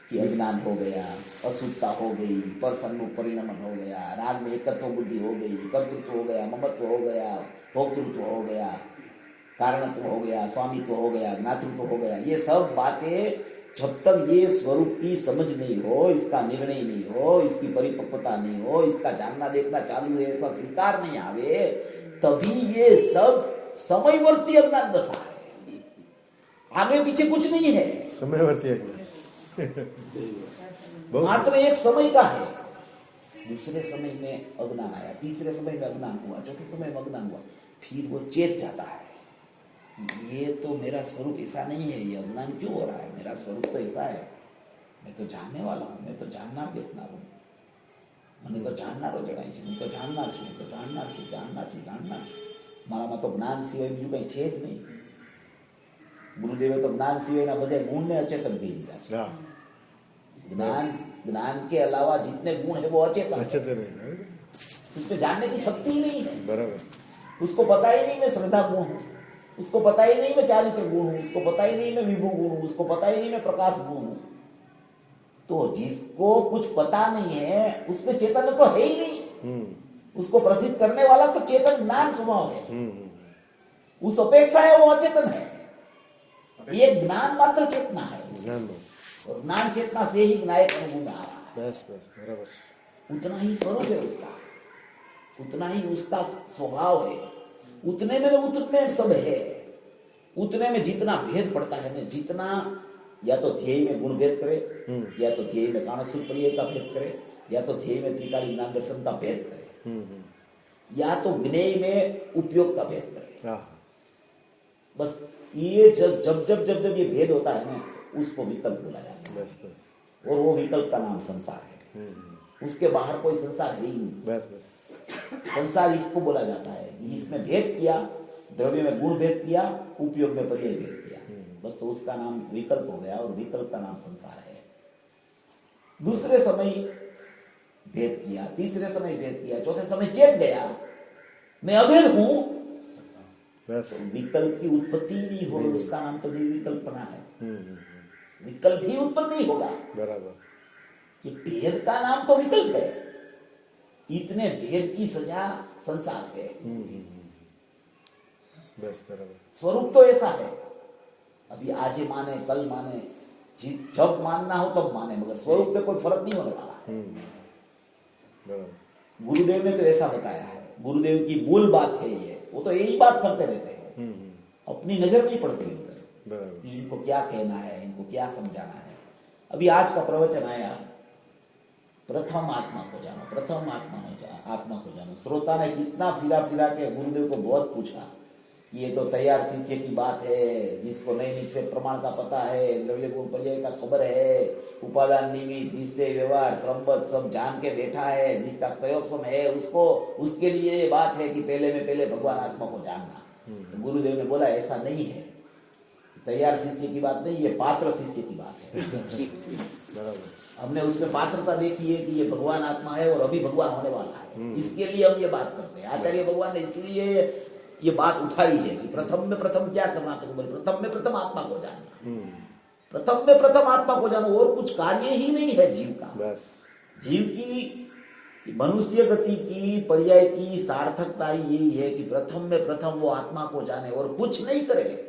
कि अज्ञान हो गया, अशुद्धता हो गई, परसंग परिणमन हो गया, राग में एकत्व बुद्धि हो गई, कर्तृत्व हो गया, ममत्व हो गया, भोक्तृत्व हो गया, कारणत्व हो गया, स्वामित्व हो गया, ज्ञातृत्व हो गया। ये सब बातें जब तक ये स्वरूप की समझ नहीं हो, इसका निर्णय नहीं हो, इसकी परिपक्वता नहीं हो, इसका जानना देखना चालू है, ऐसा स्वीकार नहीं आवे, तभी ये सब समयवर्ती अज्ञान दशा है, आगे पीछे कुछ नहीं है, समयवर्ती मात्र एक समय का है। दूसरे समय में अज्ञान आया, तीसरे समय में अज्ञान हुआ, चौथे समय में अज्ञान हुआ, फिर वो चेत जाता है कि ये तो मेरा स्वरूप ऐसा नहीं है, ये अज्ञान क्यों हो रहा है, मेरा स्वरूप तो ऐसा है, मैं तो जानने वाला हूँ, मैं तो जानना देखना हूँ, મને તો જાણનારો જણાય છે, હું તો જાણનાર છું, તો જાણનાર છું, જાણનાર છું, જાણનાર છું, મારામાં તો જ્ઞાન સિવાય બીજું કંઈ છે જ નહીં। ગુરુદેવે તો જ્ઞાન સિવાયના બજાય ગુણને અચેતન કહી દીધા છે। ज्ञान के अलावा जितने गुण है वो अचेतन है, उसमें जानने की शक्ति ही नहीं है, बराबर। उसको पता ही नहीं मैं श्रद्धा गुण हूँ, उसको पता ही नहीं मैं चारित्र गुण हूँ, उसको पता ही नहीं मैं विभु गुण हूँ, उसको पता ही नहीं मैं प्रकाश गुण हूँ। तो जिसको कुछ पता नहीं है उसमें चेतन तो है ही नहीं, उसको प्रसिद्ध करने वाला तो चेतन ज्ञान स्वभाव है, उस अपेक्षा है वो अचेतन है, ये ज्ञान मात्र चेतना है, और ज्ञान चेतना से ही ज्ञायक अनुगुण आ रहा है। बस बस, बराबर। उतना ही स्वरूप है उसका, उतना ही उसका स्वभाव है, उतने में उतने सब है, उतने में जितना भेद पड़ता है ना, जितना या तो ध्येय में गुण भेद करे, या तो ध्येय में कारणसूत्र पर्याय का भेद करे, या तो ध्येय में त्रिकाली ज्ञान दर्शन का भेद करे, या तो ज्ञेय में उपयोग का भेद करे, बस ये जब ये भेद होता है ना, उसको विकल्प बोला जाता है। बस बस। और वो विकल्प का नाम संसार है। उसके बाहर कोई संसार है ही नहीं। बस बस। संसार इसको बोला जाता है कि इसमें भेद किया, द्रव्य में गुण भेद किया, उपयोग में पर्याय भेद किया, बस तो उसका नाम विकल्प हो गया, और विकल्प का नाम संसार है। दूसरे समय भेद किया, तीसरे समय भेद किया, चौथे समय चेत गया मैं अभेद हूं, बस। तो विकल्प की उत्पत्ति ही नहीं होगी, उसका नाम तो निर्विकल्पना है। विकल्प ही उत्पन्न नहीं होगा। बराबर। कि भेद का नाम तो विकल्प है, इतने भेद की सजा संसार है। बस बराबर। स्वरूप तो ऐसा है, अभी आज ही माने कल माने, जब मानना हो तब माने, मगर स्वरूप पे कोई फर्क नहीं होने वाला है। बराबर। गुरुदेव ने तो ऐसा बताया है, गुरुदेव की मूल बात है ये, वो तो यही बात करते रहते हैं, अपनी नजर नहीं पड़ती उधर बराबर। कि इनको क्या कहना है, इनको क्या समझाना है। अभी आज का प्रवचन आया, प्रथम आत्मा को जानो, प्रथम आत्मा को जानो। श्रोता ने कितना फिरा फिरा के गुरुदेव को बहुत पूछा कि ये तो तैयार शिष्य की बात है, जिसको नई निश्चय प्रमाण का पता है, द्रव्य गुण पर्याय का खबर है, उपादान निमित्त निश्चय व्यवहार क्रमबद्ध सब जान के बैठा है, जिसका प्रयोग है उसको, उसके लिए ये बात है कि पहले भगवान आत्मा को जानना। तो गुरुदेव ने बोला ऐसा नहीं है, तैयार शिष्य की बात नहीं, ये पात्र शिष्य की बात है। हमने उसमें पात्रता देखी है कि ये भगवान आत्मा है और अभी भगवान होने वाला है, इसके लिए हम ये बात करते हैं। आचार्य भगवान ने इसलिए ये बात उठाई है कि प्रथम में प्रथम क्या करना, तो बोले प्रथम में प्रथम आत्मा को जानना, प्रथम में प्रथम आत्मा को जानो, और कुछ कार्य ही नहीं है जीव का। बस। जीव की मनुष्य गति की पर्याय की सार्थकता यही है कि प्रथम में प्रथम वो आत्मा को जाने और कुछ नहीं करे।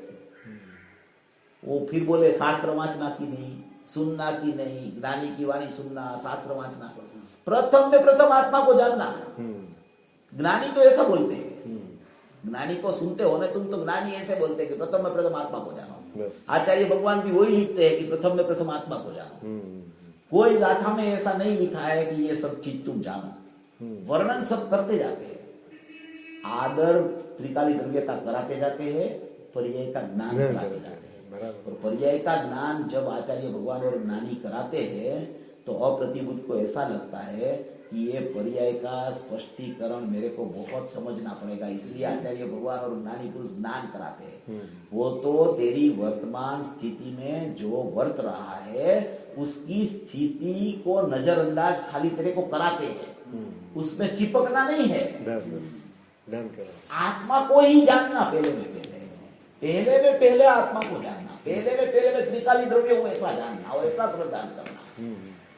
वो फिर बोले शास्त्र वांचना की नहीं, सुनना की नहीं, ज्ञानी की वाणी सुनना, शास्त्र वांचना, प्रथम में प्रथम आत्मा को जानना। ज्ञानी तो ऐसा बोलते हैं, ज्ञानी को सुनते हो ना तुम, तो ज्ञानी ऐसे बोलते हैं कि प्रथम में प्रथम आत्मा को जानो। आचार्य भगवान भी वही लिखते हैं कि प्रथम में प्रथम आत्मा को जानो। कोई गाथा में ऐसा नहीं लिखा है कि ये सब चीज तुम जानो, वर्णन सब करते जाते हैं, आदर त्रिकाली द्रव्य का कराते जाते हैं, पर्याय का ज्ञान कराते जाते हैं। और पर्याय का ज्ञान जब आचार्य भगवान और ज्ञानी कराते हैं तो अप्रतिबुद्ध को ऐसा लगता है कि ये पर्याय का स्पष्टीकरण मेरे को बहुत समझना पड़ेगा, इसलिए आचार्य भगवान और ज्ञानी पुरुष ज्ञान कराते हैं। वो तो तेरी वर्तमान स्थिति में जो वर्त रहा है उसकी स्थिति को नजरअंदाज खाली तेरे को कराते हैं, उसमें चिपकना नहीं है। बस बस। आत्मा को ही जानना, पहले में पहले आत्मा को जानना, पहले में त्रिकाली द्रव्य हूं ऐसा जानना और ऐसा श्रद्धान करना,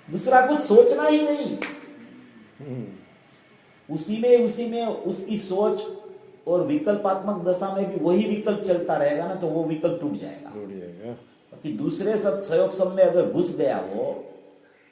दूसरा कुछ सोचना ही नहीं। उसी में उसकी सोच और विकल्पात्मक दशा में भी वही विकल्प चलता रहेगा ना, तो वो विकल्प टूट जाएगा। कि दूसरे सब सहयोग सम में अगर घुस गया, वो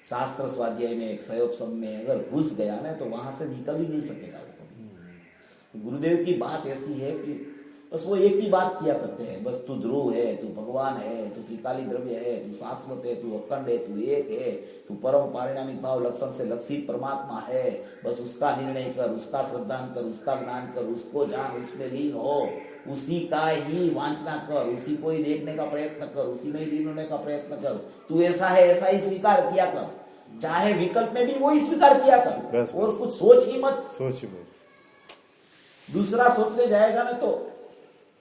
शास्त्र स्वाध्याय में एक सहयोग सम में अगर घुस गया ना, तो वहां से निकल ही नहीं सकेगा वो कभी। गुरुदेव की बात ऐसी है कि बस वो एक ही बात किया करते हैं, बस तू ध्रुव है, तू भगवान है, तू त्रिकाली द्रव्य है, तू शाश्वत है, तू अखंड है, तू एक है, तू परम पारिणामिक भाव लक्षण से लक्षित परमात्मा है, बस उसका निर्णय कर, उसका श्रद्धान कर, उसका ज्ञान कर, उसको जान, उसमें लीन हो, उसी का ही वांछना कर, उसी को ही देखने का प्रयत्न कर, उसी में ही लीन होने का प्रयत्न कर, तू ऐसा है ऐसा ही स्वीकार किया कर, चाहे विकल्प में भी वही स्वीकार किया कर, और कुछ सोच ही मत। दूसरा सोचने जाएगा ना तो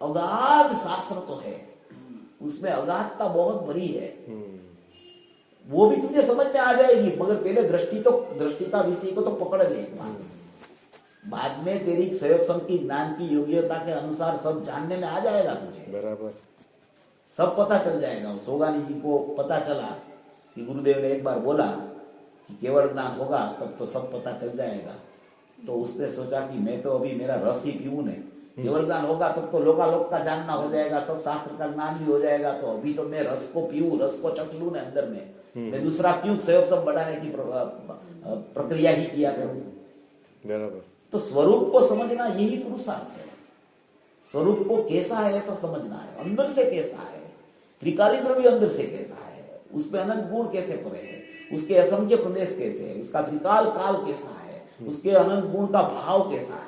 अगाध शास्त्र तो है, उसमें अगाधता बहुत बड़ी है, वो भी तुझे समझ में आ जाएगी, मगर पहले दृष्टि का विषय को तो पकड़ ले। बाद में तेरी सहयोग की ज्ञान की योग्यता के अनुसार सब जानने में आ जाएगा तुझे, बराबर सब पता चल जाएगा। सोगानी जी को पता चला कि गुरुदेव ने एक बार बोला कि केवल ज्ञान होगा तब तो सब पता चल जाएगा, तो उसने सोचा कि मैं तो अभी मेरा रस ही पीऊं ने, केवल ज्ञान होगा तब तो लोकालोक का जानना हो जाएगा, सब शास्त्र का ज्ञान भी हो जाएगा, तो अभी तो मैं रस को पीऊं, रस को चख लूं ने अंदर में, मैं दूसरा क्यों सहयोग सब बढ़ाने की प्रक्रिया ही किया करूं। बराबर। तो स्वरूप को समझना यही पुरुषार्थ है, स्वरूप को कैसा है ऐसा समझना है, अंदर से कैसा है, त्रिकाली द्रव्य अंदर से कैसा है, उसमें अनंत गुण कैसे पड़े हैं, उसके असंख्य प्रदेश कैसे है, उसका त्रिकाल काल कैसा है, उसके अनंत गुण का भाव कैसा है,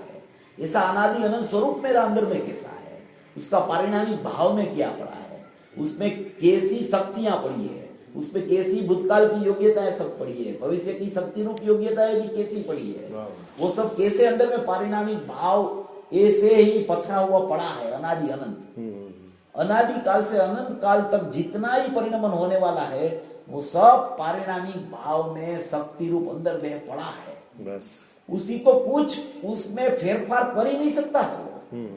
ऐसा अनादि अनंत स्वरूप मेरा अंदर में कैसा है, उसका पारिणामिक भाव में क्या पड़ा है, उसमें कैसी शक्तियां पड़ी है, उसमें कैसी भूतकाल की योग्यताएं सब पड़ी है, भविष्य की शक्ति रूप योग्यताएं भी कैसी पड़ी है, वाह। वो सब कैसे अंदर में पारिणामिक भाव ऐसे ही पथरा हुआ पड़ा है अनादि अनंत। अनादि काल से अनंत काल तक जितना ही परिणमन होने वाला है वो सब पारिणामिक भाव में शक्ति रूप अंदर बह पड़ा है। बस उसी को कुछ उसमें फेरफार कर ही नहीं सकता है वो।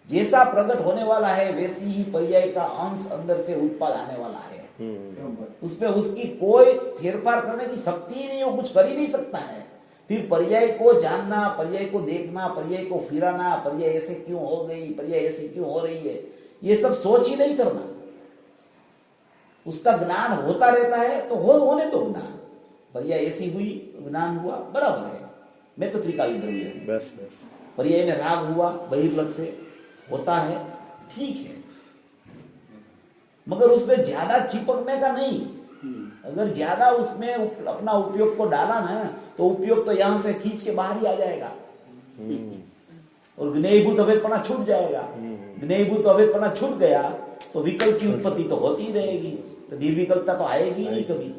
जैसा प्रकट होने वाला है वैसी ही पर्याय का अंश अंदर से उत्पाद आने वाला है। उसमें उसकी कोई फेरफार करने की शक्ति ही नहीं, वो कुछ कर ही नहीं सकता है। फिर पर्याय को जानना, पर्याय को देखना, पर्याय को फिराना, पर्याय ऐसे क्यों हो गई, पर्याय ऐसे क्यों हो रही है, ये सब सोच ही नहीं करना। उसका ज्ञान होता रहता है तो होने दो ज्ञान। पर्याय ऐसी हुई, ज्ञान हुआ, बराबर है। मैं तो त्रिकाली द्रव्य हूं। बस बस पर्याय में राग हुआ, बहिर्लग से होता है, ठीक है, मगर उसमें ज्यादा चिपकने का नहीं। अगर ज्यादा उसमें अपना उपयोग को डाला ना तो उपयोग तो यहां से खींच के बाहर ही आ जाएगा और ज्ञेयभूत अवैधपना छूट जाएगा। ज्ञेयभूत अवैधपना छूट गया तो विकल्प की उत्पत्ति तो होती ही रहेगी, तो निर्विकल्पता तो आएगी ही नहीं कभी।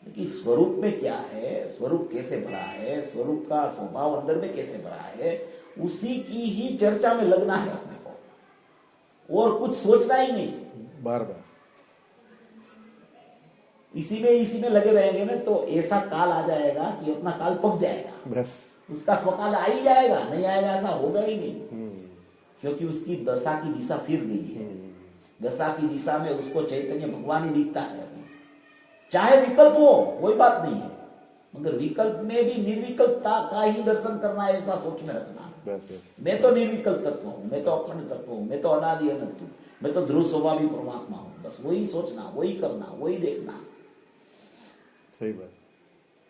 कि स्वरूप में क्या है, स्वरूप कैसे भरा है, स्वरूप का स्वभाव अंदर में कैसे भरा है, उसी की ही चर्चा में लगना है अपने को, और कुछ सोचना ही नहीं। बार बार इसी में लगे रहेंगे ना तो ऐसा काल आ जाएगा कि अपना काल पक जाएगा। बस उसका स्वकाल आ ही जाएगा, नहीं आएगा ऐसा होगा ही नहीं, क्योंकि उसकी दशा की दिशा फिर गई है। दशा की दिशा में उसको चैतन्य भगवान ही दिखता है। चाहे विकल्प हो कोई बात नहीं है, मगर विकल्प में भी निर्विकल्पता का ही दर्शन करना, ऐसा सोच में रखना। बस बस मैं तो निर्विकल्प तत्व हूं, मैं तो अखंड तत्व हूं, मैं तो अनादि अनंत हूं, मैं तो ध्रुव स्वभावी परमात्मा हूं। बस वही सोचना, वही करना, वही देखना। सही बात।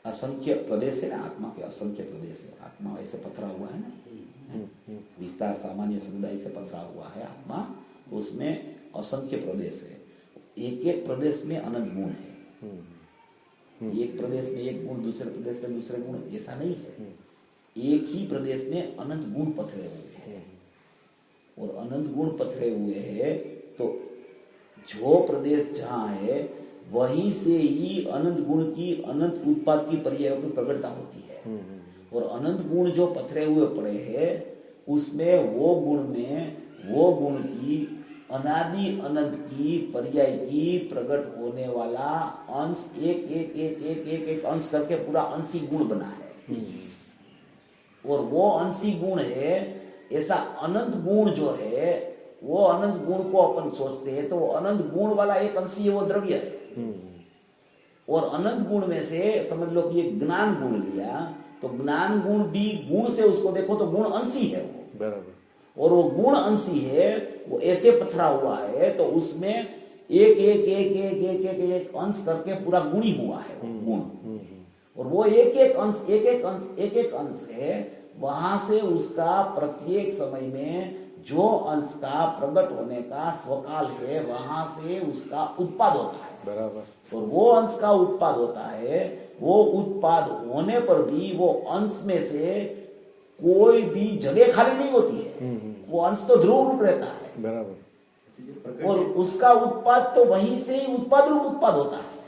असंख्य प्रदेश है ना आत्मा के, असंख्य प्रदेश है। आत्मा ऐसे पथरा हुआ है ना, विस्तार सामान्य समुदाय से पथरा हुआ है आत्मा, तो उसमें असंख्य प्रदेश है। एक एक प्रदेश में अनंत गुण है। एक प्रदेश में एक गुण, दूसरे प्रदेश में दूसरे गुण, ऐसा नहीं है। एक ही प्रदेश में अनंत गुण पथरे हुए हैं, और अनंत गुण पथरे हुए हैं तो जो प्रदेश जहां है वहीं से ही अनंत गुण की, अनंत उत्पाद की पर्यायों की प्रकटता होती है। और अनंत गुण जो पथरे हुए पड़े हैं उसमें वो गुण में वो गुण की अनादि अनंत की पर्याय की प्रकट होने वाला अंश एक एक एक एक एक एक अंश करके पूरा अंशी गुण बना है। और वो अंशी गुण है, ऐसा अनंत गुण जो है, वो अनंत गुण को अपन सोचते हैं तो वो अनंत गुण वाला एक अंशी है, वो द्रव्य है। और अनंत गुण में से समझ लो कि ये ज्ञान गुण लिया तो ज्ञान गुण भी, गुण से उसको देखो तो गुण अंशी है वो, बराबर। और वो गुण अंशी है, वो ऐसे पथरा हुआ है तो उसमें एक एक एक एक एक एक एक अंश करके पूरा गुणी हुआ है गुण। और वो एक एक अंश एक एक अंश एक एक अंश है, वहां से उसका प्रत्येक समय में जो अंश का प्रकट होने का स्वकाल है वहां से उसका उत्पाद होता है। बराबर। और वो अंश का उत्पाद होता है, वो उत्पाद होने पर भी वो अंश में से कोई भी जगह खाली नहीं होती है। वो अंश तो ध्रुव रूप रहता है, बराबर। और उसका उत्पाद तो वहीं से ही उत्पाद रूप उत्पाद होता है।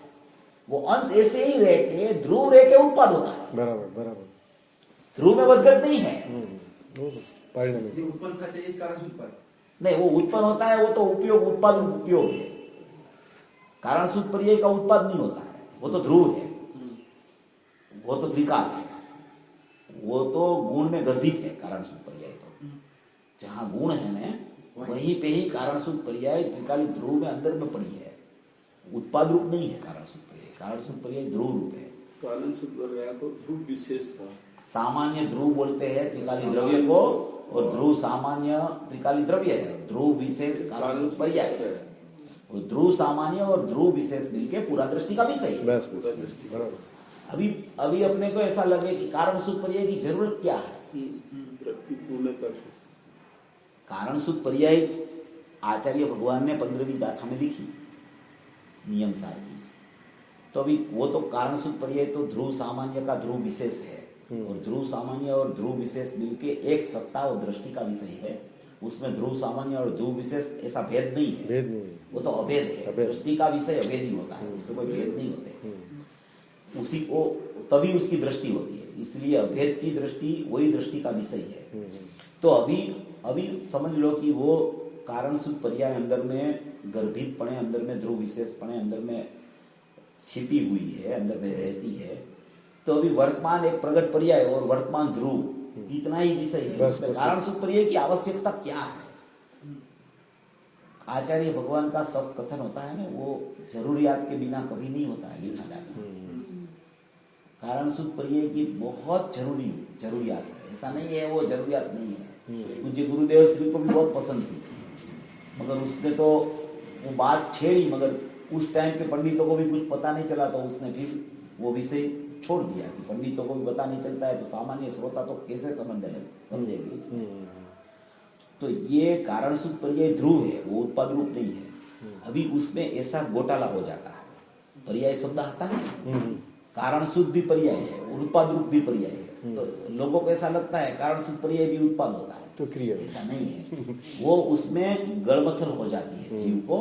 वो अंश ऐसे ही रह के ध्रुव रह के उत्पाद होता है, बराबर बराबर। ध्रुव में बदगट नहीं है। वो परिणाम ये उत्पन्न करते हैं, कारण से उत्पन्न। नहीं, वो उत्पन्न होता है, वो तो उपयोग, उत्पाद रूप उपयोग है। कारण सूत्र पर्याय का उत्पाद नहीं होता है, वो तो ध्रुव है, वो तो त्रिकाल है, वो तो गुण में गर्भित है। कारण सूत्र पर्याय तो जहां गुण है ना वहीं पे ही कारण सूत्र पर्याय त्रिकाली ध्रुव में अंदर में पड़ी है, उत्पाद रूप नहीं है कारण सूत्र पर्याय। कारण सूत्र पर्याय ध्रुव रूप है। कारण सूत्र को ध्रुव विशेष था। सामान्य ध्रुव बोलते हैं त्रिकाली द्रव्य को, और ध्रुव सामान्य त्रिकाली द्रव्य है, ध्रुव विशेष कारण सूत्र पर्याय है। ध्रुव सामान्य और ध्रुव विशेष मिलके पूरा दृष्टि का विषय है। बस बस बराबर। अभी अपने को ऐसा लगे कि कारण सूत्र पर्याय की जरूरत क्या है। कारण सूत्र पर्याय आचार्य भगवान ने 15वीं गाथा में लिखी नियम सार की। तो अभी वो तो कारण सूत्र पर्याय तो ध्रुव सामान्य का ध्रुव विशेष है, और ध्रुव सामान्य और ध्रुव विशेष मिलके एक सत्ता और दृष्टि का विषय है। उसमें ध्रुव सामान्य और ध्रुव विशेष ऐसा भेद नहीं है, भेद नहीं है। वो तो अभेद है। अभेद। दृष्टि का विषय अभेद ही होता है, उसके कोई भेद नहीं होते। उसी को तभी उसकी दृष्टि होती है, इसलिए अभेद की दृष्टि वही दृष्टि का विषय है। तो अभी अभी समझ लो कि वो कारण सुख पर्याय अंदर में गर्भित पड़े, अंदर में ध्रुव विशेष पड़े, अंदर में छिपी हुई है, अंदर में रहती है। तो अभी वर्तमान एक प्रगट पर्याय और वर्तमान ध्रुव, इतना ही विषय है। बस, उसमें बस। कारण सुख पर्याय की आवश्यकता क्या है? आचार्य भगवान का सब कथन होता है ना, वो जरूरियात के बिना कभी नहीं होता है लिखा जाता है। कारण सुख पर्याय की बहुत जरूरियात है, ऐसा नहीं है वो जरूरियात नहीं है। मुझे गुरुदेव श्री को भी बहुत पसंद थी, मगर उसने तो वो बात छेड़ी, मगर उस टाइम के पंडितों को भी कुछ पता नहीं चला, तो उसने फिर वो विषय छोड़ दिया कि पंडितों को भी पता नहीं चलता है तो सामान्य श्रोता तो कैसे समझेंगे। तो ये कारण सुख पर्याय ध्रुव है, वो उत्पाद रूप नहीं है। अभी उसमें ऐसा घोटाला हो जाता है, पर्याय शब्द आता है, कारण सुख भी पर्याय है, उत्पाद रूप भी पर्याय है। तो लोगों को ऐसा लगता है कारण सुख पर्याय भी उत्पाद होता है, तो क्रिया ऐसा नहीं है। वो उसमें गड़बथल हो जाती है जीव को,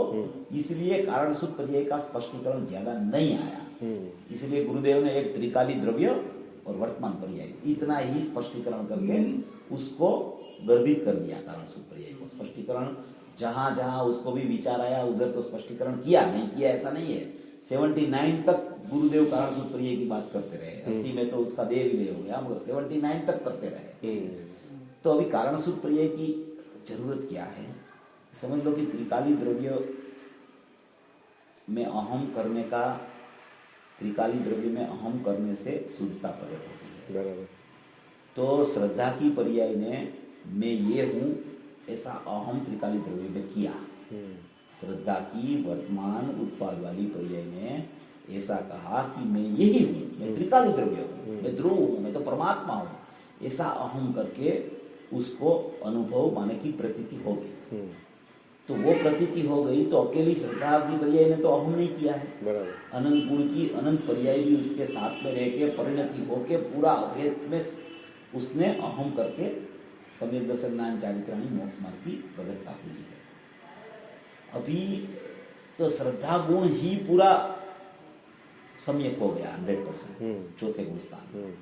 इसलिए कारण सुख पर्याय का स्पष्टीकरण ज्यादा नहीं आया। इसलिए गुरुदेव ने एक त्रिकाली द्रव्य और वर्तमान पर्याय इतना ही स्पष्टीकरण करके उसको गर्भित कर दिया। कारण सुख पर्याय को स्पष्टीकरण जहां जहां उसको भी विचार आया उधर तो स्पष्टीकरण किया, नहीं किया ऐसा नहीं है। 79 तक गुरुदेव कारण सूत्र पर्याय की बात करते रहे, 80 में तो उसका देह विलय हो गया, मगर 79 तक करते रहे। तो अभी कारण सूत्र पर्याय की जरूरत क्या है? समझ लो कि त्रिकाली द्रव्य में अहम करने का, त्रिकाली द्रव्य में अहम करने से शुद्धता प्रकट होती है। बराबर। तो श्रद्धा की पर्याय ने मैं ये हूं ऐसा अहम त्रिकाली द्रव्य में किया। श्रद्धा की वर्तमान उत्पाद वाली पर्याय ने ऐसा कहा कि मैं यही हूं, मैं त्रिकाली द्रव्य हूं, मैं ध्रुव हूं, मैं तो परमात्मा हूं, ऐसा अहम करके उसको अनुभव माने की प्रतीति हो गई। तो वो प्रतीति हो गई तो अकेली श्रद्धा की पर्याय ने तो अहम नहीं किया है, बराबर। अनंत गुण की अनंत पर्याय भी उसके साथ में रह के परिणति होके पूरा अभेद में उसने अहम करके सम्यक दर्शन ज्ञान चारित्राणी मोक्ष मार्ग की प्रगटता हुई है। अभी तो श्रद्धा गुण ही पूरा सम्यक हो गया 100%, चौथे गुण स्थान।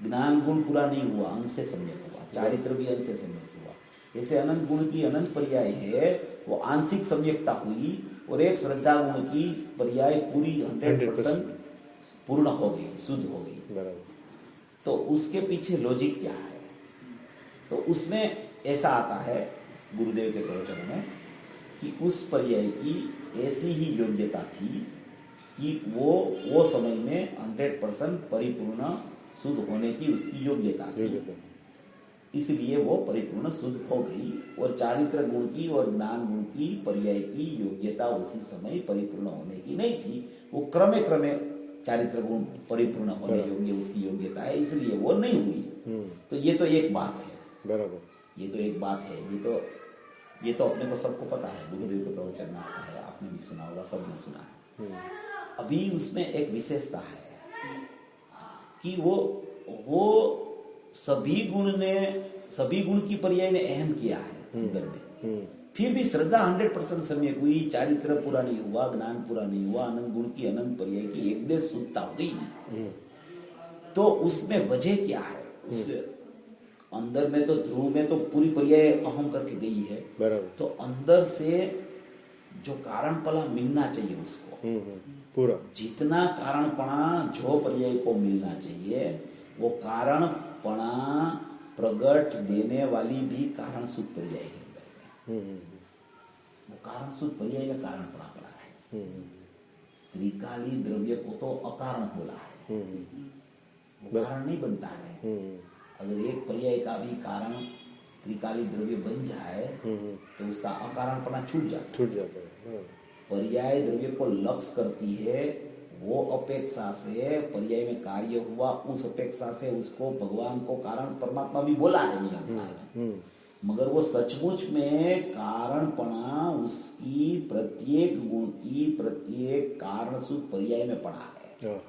ज्ञान गुण पूरा नहीं हुआ, अंश से सम्यक हुआ, चारित्र भी अंश से सम्यक हुआ। ऐसे अनंत गुण की अनंत पर्याय है, वो आंशिक सम्यकता हुई, और एक श्रद्धा गुण की पर्याय पूरी 100% पूर्ण हो गई, शुद्ध हो गई। बराबर। तो उसके पीछे लॉजिक क्या है? तो उसमें ऐसा आता है गुरुदेव के प्रवचन में कि उस पर्याय की ऐसी ही योग्यता थी कि वो समय में 100% परिपूर्ण शुद्ध होने की उसकी योग्यता थी, इसलिए वो परिपूर्ण शुद्ध हो गई। और चारित्र गुण की और ज्ञान गुण की पर्याय की योग्यता उसी समय परिपूर्ण होने की नहीं थी, वो क्रमे क्रमे चारित्र गुण परिपूर्ण होने योग्य उसकी योग्यता है, इसलिए वो नहीं हुई। तो ये तो एक बात है, बराबर। ये तो एक बात है, ये तो अपने को सबको पता है, गुरुदेव के प्रवचन में आता है, आपने भी सुना होगा, सबने सुना है। अभी उसमें एक विशेषता है कि वो सभी गुण की पर्याय ने अहम किया है अंदर में, फिर भी श्रद्धा 100% सम्यक हुई, चारित्र पूरा नहीं हुआ, ज्ञान पूरा नहीं हुआ, अनंत गुण की अनंत पर्याय की एक देश शुद्धता हुई। तो उसमें वजह क्या है? उसके अंदर में तो ध्रुव में तो पूरी पर्याय अहम करके गई है, बराबर। तो अंदर से जो कारणपला मिलना चाहिए उसको, पूरा जितना कारणपणा जो पर्याय को मिलना चाहिए, वो कारणपणा प्रगट देने वाली भी कारण सूत्र पर्याय है अंदर में। वो कारण सूत्र पर्याय में कारणपणा पड़ा है। त्रिकाली द्रव्य को तो अकारण बोला है, वो कारण नहीं बनता है। अगर एक पर्याय का भी कारण त्रिकाली द्रव्य बन जाए तो उसका अकारणपना छूट जाता है। पर्याय द्रव्य को लक्ष्य करती है, वो अपेक्षा से पर्याय में कार्य हुआ, उस अपेक्षा से उसको भगवान को कारण परमात्मा भी बोला है नियम, मगर वो सचमुच में कारणपना उसकी प्रत्येक गुण की प्रत्येक कारण सूत्र पर्याय में पड़ा है।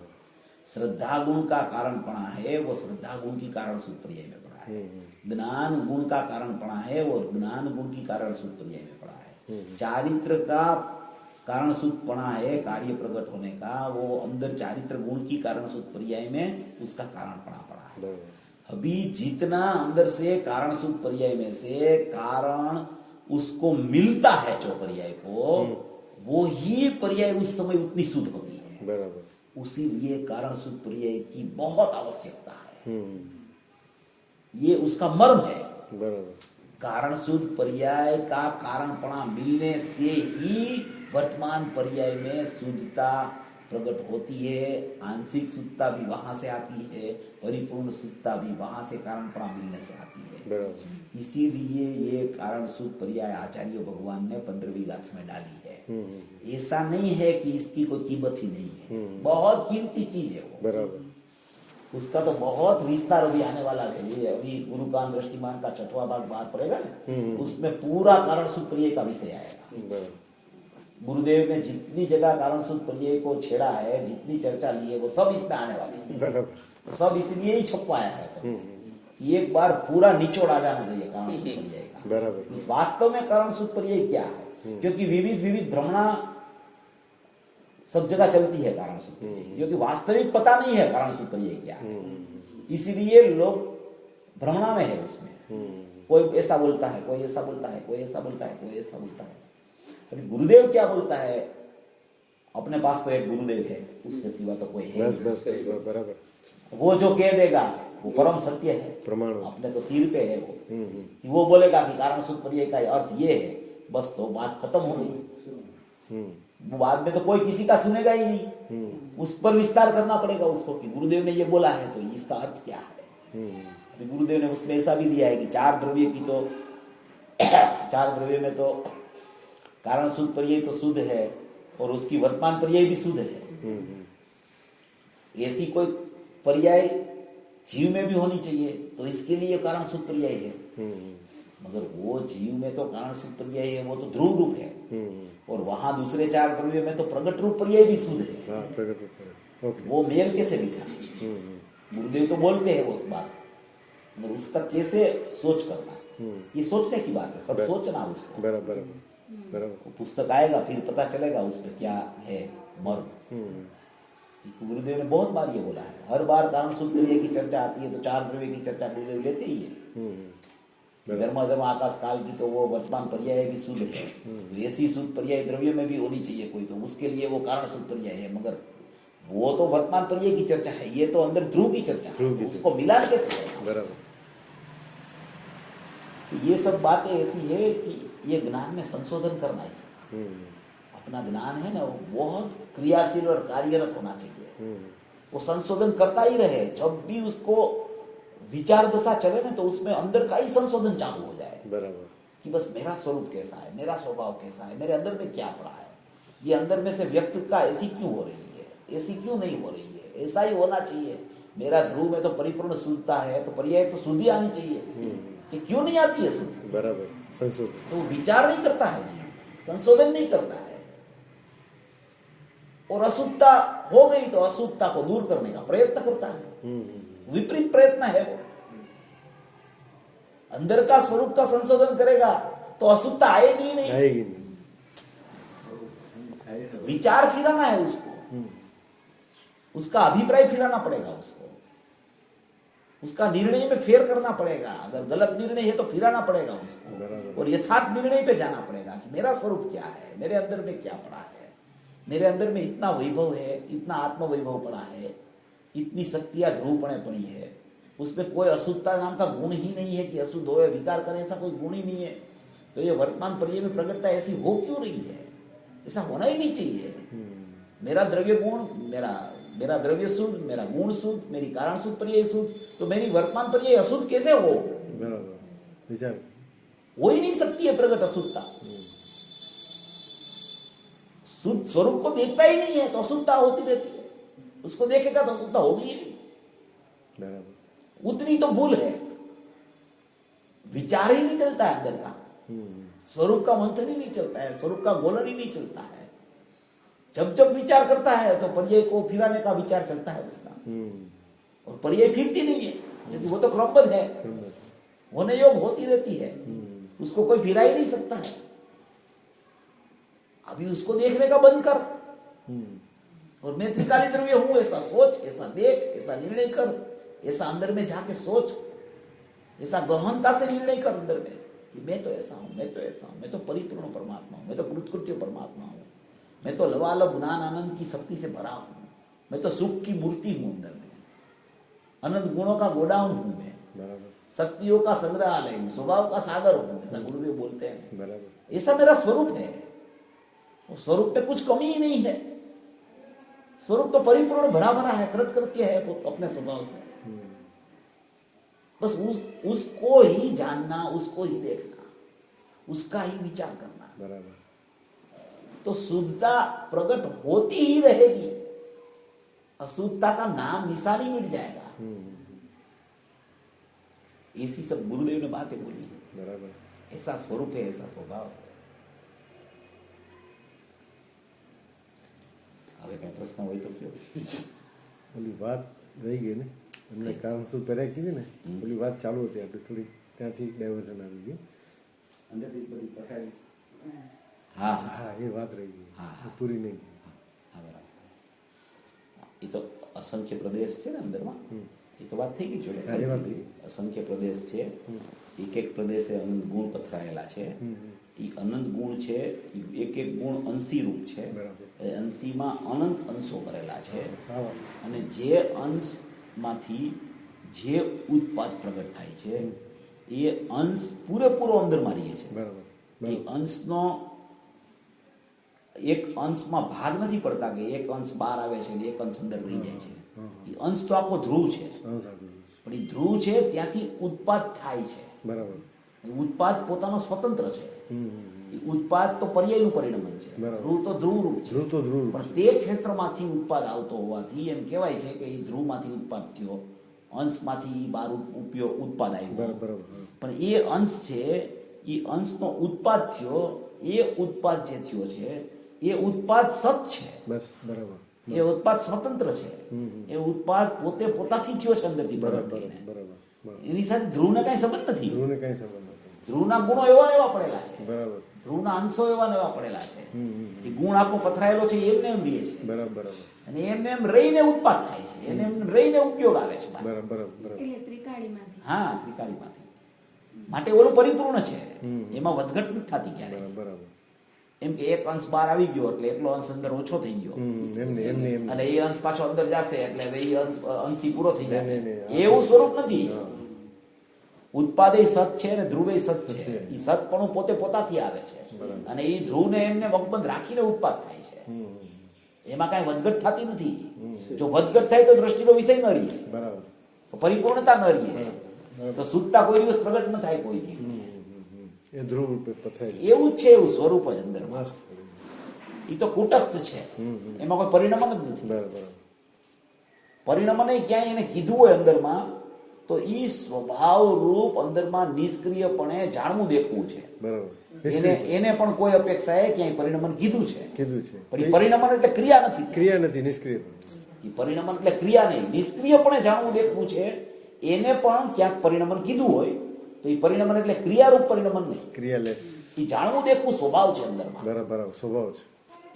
श्रद्धा गुण का कारणपणा है, वो श्रद्धा गुण की कारण सूत्र पर्याय में पड़ा है। ज्ञान गुण का कारण पड़ा है और ज्ञान गुण की कारण सूद पर्याय में पड़ा है। चारित्र का कारण सूद पड़ा है कार्य प्रकट होने का, वो अंदर चारित्र गुण की कारण सूद पर्याय में उसका कारण पड़ा है। बराबर। अभी जितना अंदर से कारण सूद पर्याय में से कारण उसको मिलता है जो पर्याय को, वो ही पर्याय उस समय उतनी शुद्ध होती है। बराबर। उसीलिए कारण सूद पर्याय की बहुत आवश्यकता है। ये उसका मर्म है। बराबर। कारण शुद्ध पर्याय का कारणपणा मिलने से ही वर्तमान पर्याय में शुद्धता प्रकट होती है। आंशिक शुद्धता भी वहां से आती है, परिपूर्ण शुद्धता भी वहां से कारणपणा मिलने से आती है। बराबर। इसीलिए ये कारण शुद्ध पर्याय आचार्य भगवान ने 15वीं गाथा में डाली है। ऐसा नहीं है कि इसकी कोई कीमत ही नहीं है, बहुत कीमती चीज है वो। बराबर। उसका तो बहुत विस्तार अभी आने वाला है। ये अभी गुरुकान दृष्टिमान का 6वां भाग बाहर पड़ेगा ना, उसमें पूरा कारण सूत्र पर्याय का विषय आएगा। बराबर। गुरुदेव ने जितनी जगह कारण सूत्र पर्याय को छेड़ा है, जितनी चर्चा ली है, वो सब इसमें आने वाली है। बराबर। सब इसलिए ही छपवाया है। एक बार पूरा निचोड़ आ जाना चाहिए कारण सूत्र पर्याय का। बराबर। वास्तव में कारण सूत्र पर्याय क्या है? क्योंकि विविध विविध भ्रमणा सब जगह चलती है कारण सूत्र पर्याय, क्योंकि वास्तविक पता नहीं है कारण सूत्र पर्याय क्या है। इसीलिए लोग भ्रमणा में है उसमें। कोई ऐसा बोलता है, कोई ऐसा बोलता है, कोई ऐसा बोलता है, कोई ऐसा बोलता है। अभी गुरुदेव क्या बोलता है? अपने पास तो एक गुरुदेव है, उसके सिवा तो कोई है। बस बस बराबर। वो जो कह देगा वो परम सत्य है, प्रमाण। अपने तो सिर पे है वो। कि वो बोलेगा कि कारण सूत्र पर्याय का अर्थ ये है, बस तो बात खत्म हो गई। वो बाद में तो कोई किसी का सुनेगा ही नहीं। उस पर विस्तार करना पड़ेगा उसको कि गुरुदेव ने ये बोला है तो इसका अर्थ क्या है। तो गुरुदेव ने उसमें ऐसा भी दिया है कि चार द्रव्य की तो चार द्रव्य में तो कारण शुद्ध पर्याय तो शुद्ध है और उसकी वर्तमान पर्याय भी शुद्ध है। ऐसी कोई पर्याय जीव में भी होनी चाहिए, तो इसके लिए कारण शुद्ध पर्याय है। मगर वो जीव में तो कारण शुद्ध पर्याय है, वो तो ध्रुव रूप है। और वहां दूसरे चार द्रव्य में तो प्रगट रूप पर्याय भी शुद्ध है। हाँ, प्रगट रूप। ओके। वो मेल कैसे बिठा? गुरुदेव तो बोलते हैं उस बात, मगर उसका कैसे सोच करना, ये सोचने की बात है। सब सोचना उसको। बराबर। बराबर। पुस्तक आएगा फिर पता चलेगा उसमें क्या है मर्म। गुरुदेव ने बहुत बार ये बोला है। हर बार कारण शुद्ध पर्याय की चर्चा आती है तो चार द्रव्य की चर्चा गुरुदेव लेते ही है। धर्म धर्म आकाश काल की तो वो वर्तमान पर्याय भी शुद्ध है, तो ऐसी शुद्ध पर्याय द्रव्य में भी होनी चाहिए कोई, तो उसके लिए वो कारण शुद्ध पर्याय है। मगर वो तो वर्तमान पर्याय की चर्चा है, ये तो अंदर ध्रुव की चर्चा है, उसको मिलान कैसे है? बराबर। तो ये सब बातें ऐसी है कि ये ज्ञान में संशोधन करना है। अपना ज्ञान है ना, वो बहुत क्रियाशील और कार्यरत होना चाहिए। वो संशोधन करता ही रहे। जब भी उसको विचार दशा चले ना, तो उसमें अंदर का ही संशोधन चालू हो जाए। बराबर। कि बस मेरा स्वरूप कैसा है, मेरा स्वभाव कैसा है, मेरे अंदर में क्या पड़ा है, ये अंदर में से व्यक्तित्व ऐसी क्यों हो रही है, ऐसी क्यों नहीं हो रही है, ऐसा ही होना चाहिए। मेरा ध्रुव में तो परिपूर्ण शुद्धता है, तो पर्याय तो शुद्धि आनी चाहिए। ये क्यों नहीं आती है शुद्धि? बराबर। संशोधन। तो विचार नहीं करता है जी, संशोधन नहीं करता है। और अशुद्धता हो गई तो अशुद्धता को दूर करने का प्रयत्न करता है। विपरीत प्रयत्न है वो। अंदर का स्वरूप का संशोधन करेगा तो अशुद्धता आएगी ही नहीं। आएगी नहीं। विचार फिराना है उसको, उसका अभिप्राय फिराना पड़ेगा उसको, उसका निर्णय में फेर करना पड़ेगा। अगर गलत निर्णय है तो फिराना पड़ेगा उसको, और यथार्थ निर्णय पे जाना पड़ेगा कि मेरा स्वरूप क्या है, मेरे अंदर में क्या पड़ा है, मेरे अंदर में इतना वैभव है, इतना आत्म वैभव पड़ा है, इतनी शक्तियां ध्रुवपणे पड़ी है, उसमें कोई अशुद्धता नाम का गुण ही नहीं है कि अशुद्ध हो विकार करे, ऐसा कोई गुण ही नहीं है। तो ये वर्तमान पर्याय में प्रगटता ऐसी हो क्यों रही है? ऐसा होना ही नहीं चाहिए। मेरा द्रव्य गुण, मेरा द्रव्य शुद्ध, मेरा गुण शुद्ध, मेरी कारण शुद्ध पर्याय शुद्ध, तो मेरी वर्तमान पर्याय अशुद्ध कैसे हो? विचार हो ही नहीं सकती है प्रगट अशुद्धता। शुद्ध स्वरूप को देखता ही नहीं है तो अशुद्धता होती रहती है, उसको देखेगा तो अशुद्धता होगी ही नहीं। बराबर। उतनी तो भूल है, विचार ही नहीं चलता है अंदर का, स्वरूप का मंथन ही नहीं चलता है, स्वरूप का गोलन ही नहीं चलता है। जब जब विचार करता है तो पर्याय को फिराने का विचार चलता है उसका, और पर्याय फिरती नहीं है क्योंकि वो तो क्रमबद्ध है। होने योग होती रहती है, उसको कोई फिरा ही नहीं सकता है। अभी उसको देखने का बंद कर, और मैं त्रिकाली द्रव्य हूं ऐसा सोच, ऐसा देख, ऐसा निर्णय कर, ऐसा अंदर में जाके सोच, ऐसा गहनता से निर्णय कर अंदर में कि मैं तो ऐसा हूं, मैं तो ऐसा हूं, मैं तो परिपूर्ण परमात्मा हूं, मैं तो कृतकृत्य परमात्मा हूं, मैं तो लवालब ज्ञान आनंद की शक्ति से भरा हूं, मैं तो सुख की मूर्ति हूं अंदर में, अनंत गुणों का गोडाउन हूं मैं, बराबर शक्तियों का संग्रहालय हूं, स्वभाव का सागर हूं, ऐसा गुरुदेव बोलते हैं। बराबर ऐसा मेरा स्वरूप है, वो स्वरूप में कुछ कमी ही नहीं है, स्वरूप तो परिपूर्ण भरा भरा है, कृतकृत्य है अपने स्वभाव से। बस उसको ही जानना, उसको ही देखना, उसका ही विचार करना, बराबर तो शुद्धता प्रकट होती ही रहेगी, अशुद्धता का नाम निशान ही मिट जाएगा। ऐसी सब गुरुदेव ने बातें बोली है, बराबर ऐसा स्वरूप है, ऐसा स्वभाव है। હવે કઈ પ્રશ્ન હોય તો કયો। ઓલી વાત રહી ગઈ ને, એમને કારણ શું પહેલા કીધી ને, ઓલી વાત ચાલુ હતી આપણે થોડી, ત્યાંથી ડાયવર્ઝન આવી ગયું, અંદરથી બધી પસારી, હા હા હા એ વાત રહી ગઈ, હા, હા. પૂરી નહીં ગઈ। હા, બરાબર। એ તો અસંખ્ય પ્રદેશ છે ને અંદરમાં, એ તો વાત થઈ ગઈ છે, હા, એ વાત થઈ ગઈ। અસંખ્ય પ્રદેશ છે, એક એક પ્રદેશે અનંત ગુણ પથરાયેલા છે, એ અનંત ગુણ છે, એક એક ગુણ અંશી રૂપ છે, બરાબર। એ અંશીમાં અનંત અંશો કરેલા છે, હા વાત અને જે અંશમાંથી જે ઉત્પાદ પ્રગટ થાય છે એ અંશ પૂરેપૂરો અંદરમાં રહે છે। બરાબર એ અંશનો એક અંશમાં ભાગ નથી પડતા કે એક અંશ બહાર આવે છે અને એક અંશ અંદર રહી જાય છે, એ અંશ તો આખો ધ્રુવ છે, હા સાચું પણ એ ધ્રુવ છે ત્યાંથી ઉત્પાદ થાય છે, બરાબર ઉત્પાદ પોતાનો સ્વતંત્ર છે, એ ઉત્પાદ તો પર્યાયનું પરિણમન છે, બરાબર। ધ્રુવ તો ધ્રુવ રૂપ છે, ધ્રુવ તો ધ્રુવ પણ તે ક્ષેત્રમાંથી ઉત્પાદ આવતો હોવાથી એમ કહેવાય છે કે એ ધ્રુવમાંથી ઉત્પાદ થયો, અંશમાંથી બહાર ઉત્પાદ આવ્યો, બરાબર હા પણ એ અંશ છે, એ અંશનો ઉત્પાદ થયો, એ ઉત્પાદ જે થયો છે એ ઉત્પાદ સત છે, બસ બરાબર એ ઉત્પાદ સ્વતંત્ર છે, એ ઉત્પાદ પોતે પોતાથી થયો છે અંદરથી પ્રગટ બરાબર થઈને, બરાબર બરાબર એની સાથે ધ્રુવને કઈ સંબંધ નથી, ધ્રુવને કઈ સંબંધ નથી, ધ્રુવના ગુણો એવા ને એવા પડેલા છે, બરાબર ધ્રુવના અંશો એવા ને એવા પડેલા છે, એ ગુણ આખો પથરાયેલો છે એમને એમ રહે છે, બરાબર બરાબર અને એમને એમ રહીને ઉત્પાદ થાય છે, એને એમ રહીને ઉપયોગ આવે છે બહાર. બરાબર બરાબર એટલે ત્રિકાળીમાંથી હા, ત્રિકાળીમાંથી માટે ઓલું પરિપૂર્ણ છે, એમાં વધઘટ નથી થતી ક્યારે, બરાબર એમ કે એક અંશ બહાર આવી ગયો એટલે એટલો અંશ અંદર ઓછો થઈ ગયો, એમને એમને એમને અને એ અંશ પાછો અંદર જશે એટલે હવે એ અંશી પૂરો થઈ જશે, નહીં. એવું સ્વરૂપ નથી, ઉત્પાદે સત છે અને ધ્રુવે સત છે, છે. એ સતપણું પોતે પોતાથી આવે છે, અને એ ધ્રુવને એમને વકબંધ રાખીને ઉત્પાદ થાય છે, એમાં કાંઈ વધઘટ થતી નથી, જો વધઘટ થાય તો દ્રષ્ટિનો વિષય ન રહે, બરાબર તો પરિપૂર્ણતા ન રહે, તો શુદ્ધતા કોઈ દિવસ પ્રગટ ન થાય કોઈ જીવ, એ ધ્રુવ રૂપે પથરાય એવું જ છે, એવું સ્વરૂપ જ અંદરમાં, મસ્ત એ તો કુટસ્થ છે, એમાં કોઈ પરિણમન જ નથી, બરાબર પરિણમન ક્યાંય એને કીધું હોય અંદરમાં તો ઈ સ્વભાવ રૂપ અંદરમાં નિષ્ક્રિયપણે જાણવું દેખવું છે, બરાબર એને પણ કોઈ અપેક્ષાએ ક્યાંય પરિણમન કીધું છે, કીધું છે પણ એ પરિણમન એટલે ક્રિયા નથી, ક્રિયા નથી નિષ્ક્રિય એ પરિણમન એટલે ક્રિયા નહીં, નિષ્ક્રિયપણે જાણવું દેખવું છે, એને પણ ક્યાંક પરિણમન કીધું હોય તો એ પરિણમન એટલે ક્રિયારૂપ પરિણમન નહીં, ક્રિયાલેસ એ જાણવું દેખવું સ્વભાવ છે અંદરમાં, બરાબર બરાબર સ્વભાવ છે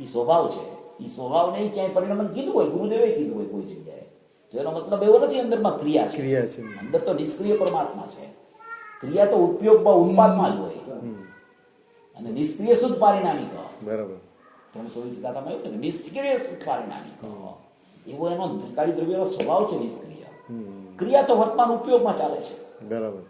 એ સ્વભાવ છે, એ સ્વભાવને ક્યાંય પરિણમન કીધું હોય, ગુરુદેવે કીધું હોય કોઈ જગ્યાએ, તો એનો મતલબ એવો નથી અંદરમાં ક્રિયા છે, ક્રિયા છે અંદર તો નિષ્ક્રિય પરમાત્મા છે, ક્રિયા તો ઉપયોગમાં ઉત્પાદમાં જ હોય, અને નિષ્ક્રિય શુદ્ધ પારિણામિક બરાબર 320 ગાથામાં એવું ને કે નિષ્ક્રિય શુદ્ધ પારિણામિક એવો એનો ત્રિકાળી દ્રવ્યનો સ્વભાવ છે નિષ્ક્રિય, ક્રિયા તો વર્તમાન ઉપયોગમાં ચાલે છે, બરાબર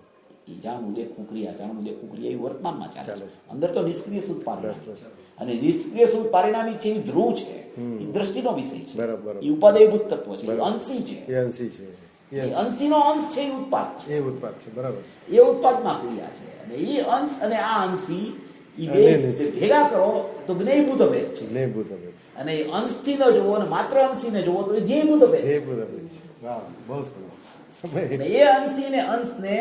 એ જાણવું દેખવું ક્રિયા, જાણવું દેખવું ક્રિયા એ વર્તમાનમાં ચાલે ચાલે છે, છે. અંદર તો નિષ્ક્રિય શુદ્ધ પારિણામિક, અને નિષ્ક્રિય શુદ્ધ પારિણામિક છે એ ધ્રુવ છે, એ દ્રષ્ટિનો વિષય છે, બરાબર. એ ઉપાદેયભૂત તત્વ છે, એ બરાબર. અંશી છે, એ અંશી છે એ અંશીનો અંશ છે, એ ઉત્પાદ છે, એ ઉત્પાદ છે બરાબર એ ઉત્પાદમાં ક્રિયા છે, અને એ અંશ અને આ અંશી એ બે અને નિશ્ચય. ભેગા કરો તો જ્ઞેયભૂત અભેદ છે, જ્ઞેયભૂત અભેદ છે અને એ અંશથી ન જોવો અને માત્ર અંશીને જોવો તો એ ધ્યેયભૂત અભેદ છે, જ્ઞેયભૂત અભેદ છે વાહ બહુ સરસ સમય અને એ અંશીને અંશને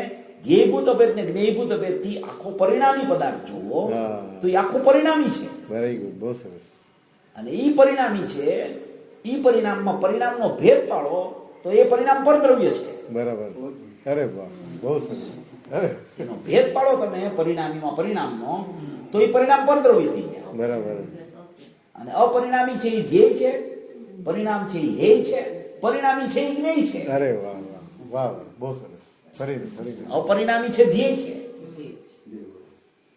ધ્યેયભૂત અભેદ ને જ્ઞેયભૂત અભેદથી આખો પરિણામી પદાર્થ જોવો હા. તો એ આખો પરિણામી છે, વેરી ગુડ બહુ સરસ અને એ પરિણામી છે, એ પરિણામમાં પરિણામનો ભેદ પાડો તો એ પરિણામ પરદ્રવ્ય છે, બરાબર અરે વાહ બહુ સરસ અરે એનો ભેદ પાડો તમે પરિણામીમાં પરિણામનો, તો એ પરિણામ પરદ્રવ્ય થઈ ગયા. બરાબર. અને અપરિણામી છે એ ધ્યેય છે, પરિણામ છે એ હેય છે, પરિણામી છે એ જ્ઞેય છે. અરે વાહ વાહ વાહ વાહ, બહુ સરસ. ફરી અપરિણામી છે ધ્યેય છે,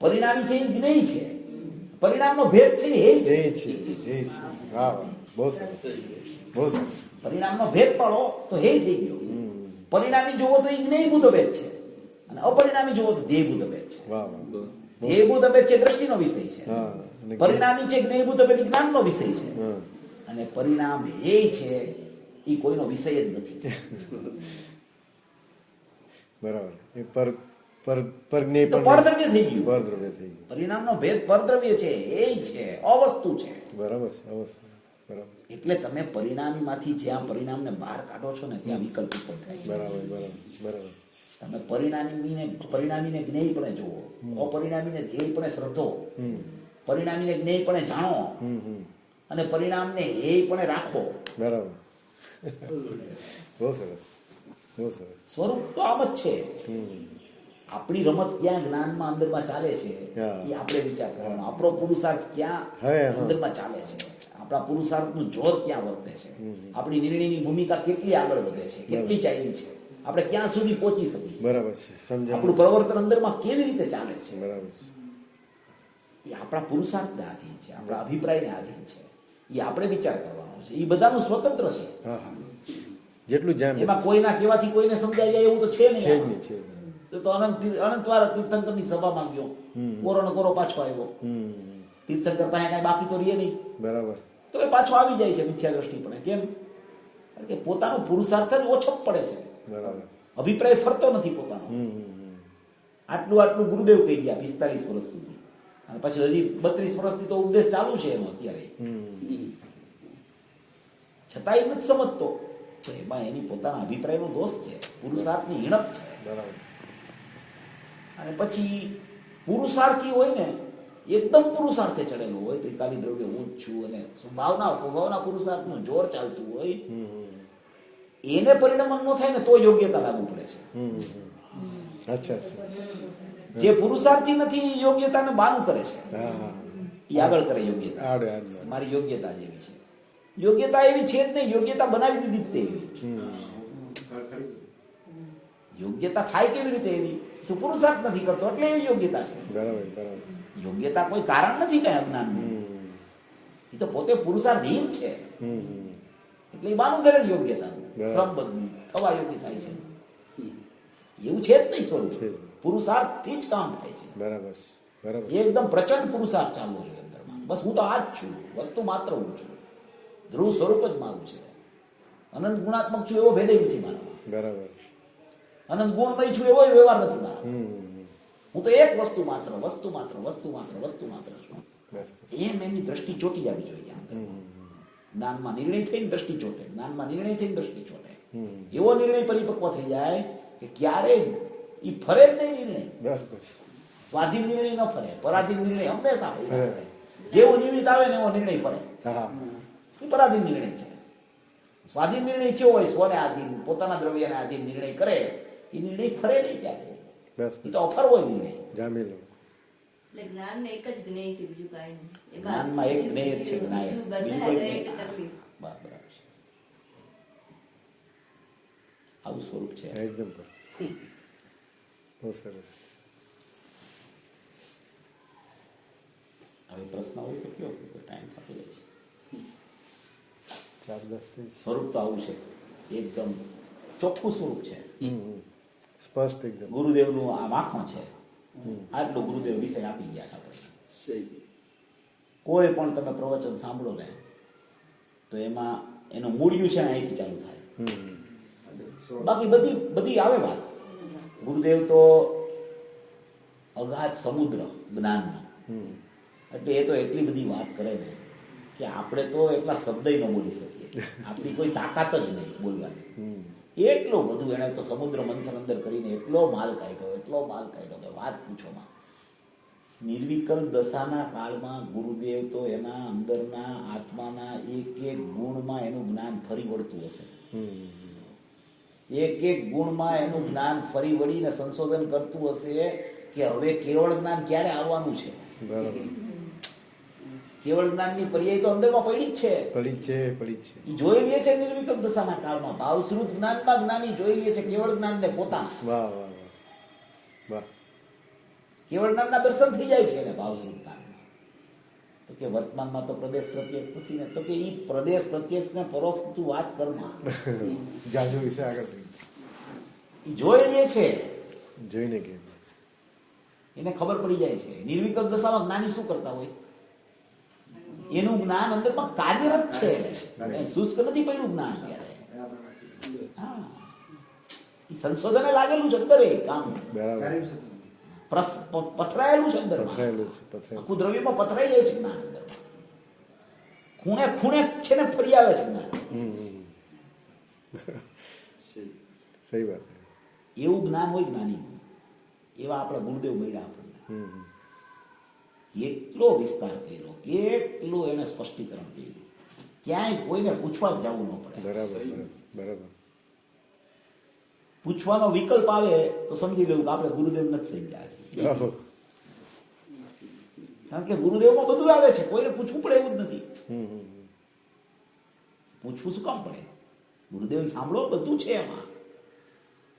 પરિણામી છે એ જ્ઞેય છે, પરિણામનો ભેદ છે એ હેય છે. એ છે એ છે. વાહ વાહ, બહુ સરસ બહુ સરસ. પરિણામનો ભેદ પાડો તો હેય થઈ ગયો. પરિણામી જુઓ તો એ જ્ઞેયભૂત ભેદ છે, અને અપરિણામી જુઓ તો ધ્યેયભૂત ભેદ છે. વાહ વાહ. ધ્યેયભૂત ભેદ છે દ્રષ્ટિનો વિષય છે, હા અને પરિણામી છે જ્ઞેયભૂત ભેદ જ્ઞાનનો વિષય છે, હા અને પરિણામ હેય છે એ કોઈનો વિષય જ નથી. બરાબર. એ પરજ્ઞેય તો પરદ્રવ્ય થઈ ગયું. પરદ્રવ્ય થઈ ગયું. પરિણામનો ભેદ પરદ્રવ્ય છે, હેય છે, અવસ્તુ છે. બરાબર છે અવસ્થા. બરાબર એટલે તમે પરિણામીમાંથી જ્યાં પરિણામને બહાર કાઢો છો ને ત્યાં વિકલ્પ ઉત્પન્ન થાય છે. બરાબર બરાબર બરાબર. તમે પરિણામીને જ્ઞેયપણે જુઓ, અપરિણામીને ધ્યેયપણે શ્રદ્ધો, પરિણામીને જ્ઞેયપણે જાણો, અને પરિણામને હેયપણે રાખો. બરાબર. બહુ સરસ બહુ સરસ. સ્વરૂપ તો આમ જ છે. આપણી રમત ક્યાં જ્ઞાનમાં અંદરમાં ચાલે છે હા. એ આપણે વિચાર કરવાનો. આપણો પુરુષાર્થ ક્યાં હવે, હા. અંદરમાં ચાલે છે, આપણા પુરુષાર્થનું જોર ક્યાં વર્તે છે, આપણી નિર્ણયની ભૂમિકા કેટલી આગળ વધે છે, કેટલી ચાલી છે, આપણે ક્યાં સુધી પહોંચી શકીએ, બરાબર છે. સમજાય. આપણું પ્રવર્તન અંદરમાં કેવી રીતે ચાલે છે, બરાબર છે. એ આપણા પુરુષાર્થને આધીન છે, આપણા અભિપ્રાયને આધીન છે. એ આપણે વિચાર કરવાનો છે. એ બધાનું સ્વતંત્ર છે. હા હા. જેટલું જાણ એમાં કોઈના કહેવાથી કોઈને સમજાઈ જાય એવું તો છે છે જ નહીં. નહીં છે જ નહીં. તો અનંતવાર તીર્થંકરની સભામાં ગયો, કોરો ને કોરો પાછો આવ્યો. તીર્થંકર પાસે કાંઈ બાકી તો રહે નહીં, બરાબર. તો એ પાછો આવી જાય છે મિથ્યા દ્રષ્ટિપણે. કેમ? કારણ કે પોતાનો પુરુષાર્થ જ ઓછો પડે છે, બરાબર. અભિપ્રાય ફરતો નથી પોતાનો. આટલું ગુરુદેવ કહી ગયા 45 વર્ષ સુધી, અને પછી હજી 32 વર્ષથી તો ઉપદેશ ચાલુ છે એનો અત્યારે. છતાં એ નથી સમજતો તો એમાં એની પોતાના અભિપ્રાયનો દોષ છે, પુરુષાર્થની હિણપ છે. બરાબર. અને પછી પુરુષાર્થી હોય ને, એકદમ પુરુષાર્થે ચડેલો હોય, ત્રિકાલી દ્રવ્ય હું જ છું, અને સ્વભાવના પુરુષાર્થનું જોર ચાલતું હોય, એને પરિણમન ન થાય ને તો યોગ્યતા લાગુ પડે છે. અચ્છા અચ્છા. જે પુરુષાર્થી નથી એ યોગ્યતાને બાનું કરે છે, હા હા. એ આગળ કરે યોગ્યતા. આડે આડે. મારી યોગ્યતા જેવી છે. યોગ્યતા એવી છે જ નહીં, યોગ્યતા બનાવી દીધી જ તે એવી. યોગ્યતા થાય કેવી રીતે એવી? તું પુરુષાર્થ નથી કરતો એટલે એવી યોગ્યતા છે. બરાબર બરાબર. યોગ્યતા કોઈ કારણ નથી કઈ અજ્ઞાનનું, એ તો પોતે પુરુષાર્થહીન છે. એટલે એ બાનું ધરે યોગ્યતાનું ક્રમબદ્ધ થવા યોગ્ય થાય છે. એવું છે જ નહીં સ્વરૂપ. પુરુષાર્થથી જ કામ થાય છે. બરાબર બરાબર. એ એકદમ પ્રચંડ પુરુષાર્થ ચાલવો જોઈએ અંદરમાં. બસ હું તો આ જ છું, વસ્તુ માત્ર હું છું, ધ્રુવ સ્વરૂપ જ મારું છે, અનંત ગુણાત્મક છું એવો ભેદ નથી મારામાં, બરાબર. અનંત ગુણમય છું એવો વ્યવહાર નથી મારામાં. હું તો એક વસ્તુ માત્ર છું. એમ એની દ્રષ્ટિ ચોટી આવી જોઈએ. જ્ઞાનમાં નિર્ણય થઈને દ્રષ્ટિ ચોટે, જ્ઞાનમાં નિર્ણય થઈને દ્રષ્ટિ ચોટે. એવો નિર્ણય પરિપક્વ થઈ જાય કે ક્યારેય એ ફરે જ નહીં નિર્ણય. બસ બસ. સ્વાધીન નિર્ણય ન ફરે, પરાધીન નિર્ણય હંમેશા ફરે. જેવો નિમિત્ત આવે ને એવો નિર્ણય ફરે. હા. એ પરાધીન નિર્ણય છે. સ્વાધીન નિર્ણય કેવો હોય? સ્વને આધીન, પોતાના દ્રવ્યને આધીન નિર્ણય કરે, એ નિર્ણય ફરે નહીં ક્યારે. બસ એ તો અફર હોય નિર્ણય. જામી લો. એટલે જ્ઞાનને એક જ જ્ઞેય છે, બીજું કાંઈ નહીં. જ્ઞાનમાં એક જ્ઞેય જ છે, જ્ઞાય. બીજું બીજું બદલાય કોઈ રહે જ્ઞેય કે ના. તકલીફ. બરાબર છે. આવું સ્વરૂપ છે. એકદમ બહુ સરસ. હવે પ્રશ્ન હોય તો કયો, તો ટાઈમ થતો જાય છે. 4-10 થઈ. સ્વરૂપ તો આવું છે, એકદમ ચોખ્ખું સ્વરૂપ છે. સ્પષ્ટ એકદમ. ગુરુદેવનું આ માખણ છે. આટલો ગુરુદેવ વિષય આપી ગયા છે આપણે. કોઈ પણ તમે પ્રવચન સાંભળો ને તો એમાં એનું મૂળિયું છે ને અહીંથી ચાલુ થાય. બાકી બધી આવે વાત. ગુરુદેવ તો અગાધ સમુદ્ર જ્ઞાનનો, એટલે એ તો એટલી બધી વાત કરે ને કે આપણે તો એટલા શબ્દ ન બોલી શકીએ. આપણી કોઈ તાકાત જ નહીં બોલવાની. એટલું બધું એને તો સમુદ્ર મંથન અંદર કરીને એટલો માલ કાઢ્યો કે વાત પૂછોમાં. નિર્વિકલ્પ દશાના કાળમાં ગુરુદેવ તો એના અંદરના આત્માના એક ગુણમાં એનું જ્ઞાન ફરી વળતું હશે. એક ગુણમાં એનું જ્ઞાન ફરી વળીને સંશોધન કરતું હશે કે હવે કેવળ જ્ઞાન ક્યારે આવવાનું છે. બરાબર. કેવળ જ્ઞાનની પર્યાય તો અંદરમાં પડી જ છે. પડી જ છે. એ જોઈ લે છે નિર્વિકલ્પ દશાના કાળમાં. ભાવશ્રુત જ્ઞાનમાં જ્ઞાની જોઈ લે છે કેવળ જ્ઞાનને પોતાના. વાહ વાહ વાહ વાહ. કેવળ જ્ઞાનના દર્શન થઈ જાય છે એને ભાવશ્રુત જ્ઞાનમાં. તો કે વર્તમાનમાં તો પ્રદેશ પ્રત્યક્ષ નથી ને. તો કે એ પ્રદેશ પ્રત્યક્ષ ને પરોક્ષ તું વાત કરમાં. જાજો વિશે આગળ એ જોઈ લે છે, જોઈને કે એને ખબર પડી જાય છે. નિર્વિકલ્પ દશામાં જ્ઞાની શું કરતા હોય? એનું જ્ઞાન અંદરમાં કાર્યરત છે. કંઈ શુષ્ક નથી પડ્યું જ્ઞાન ત્યારે. હા, એ સંશોધને લાગેલું છે અંદર એ કામ. બરાબર. પથરાયેલું છે અંદર. પથરાયેલું છે. આખું દ્રવ્યમાં પથરાઈ જાય છે જ્ઞાન અંદર. ખૂણે ખૂણે છે ને ફરી આવે છે જ્ઞાન. સહી વાત. એવું જ્ઞાન હોય જ્ઞાની. એવા આપણા ગુરુદેવ મળ્યા આપણને. કેટલો વિસ્તાર કર્યો, કેટલું એને સ્પષ્ટીકરણ કર્યું. ક્યાંય કોઈને પૂછવા જ જવું ન પડે. બરાબર. પૂછવાનો વિકલ્પ આવે તો સમજી લેવું કે આપણે ગુરુદેવ નથી સમજ્યા છે. કારણ કે ગુરુદેવમાં બધું આવે છે, કોઈને પૂછવું પડે એવું જ નથી. પૂછવું શું કામ પડે? ગુરુદેવ સાંભળો, બધું છે એમાં.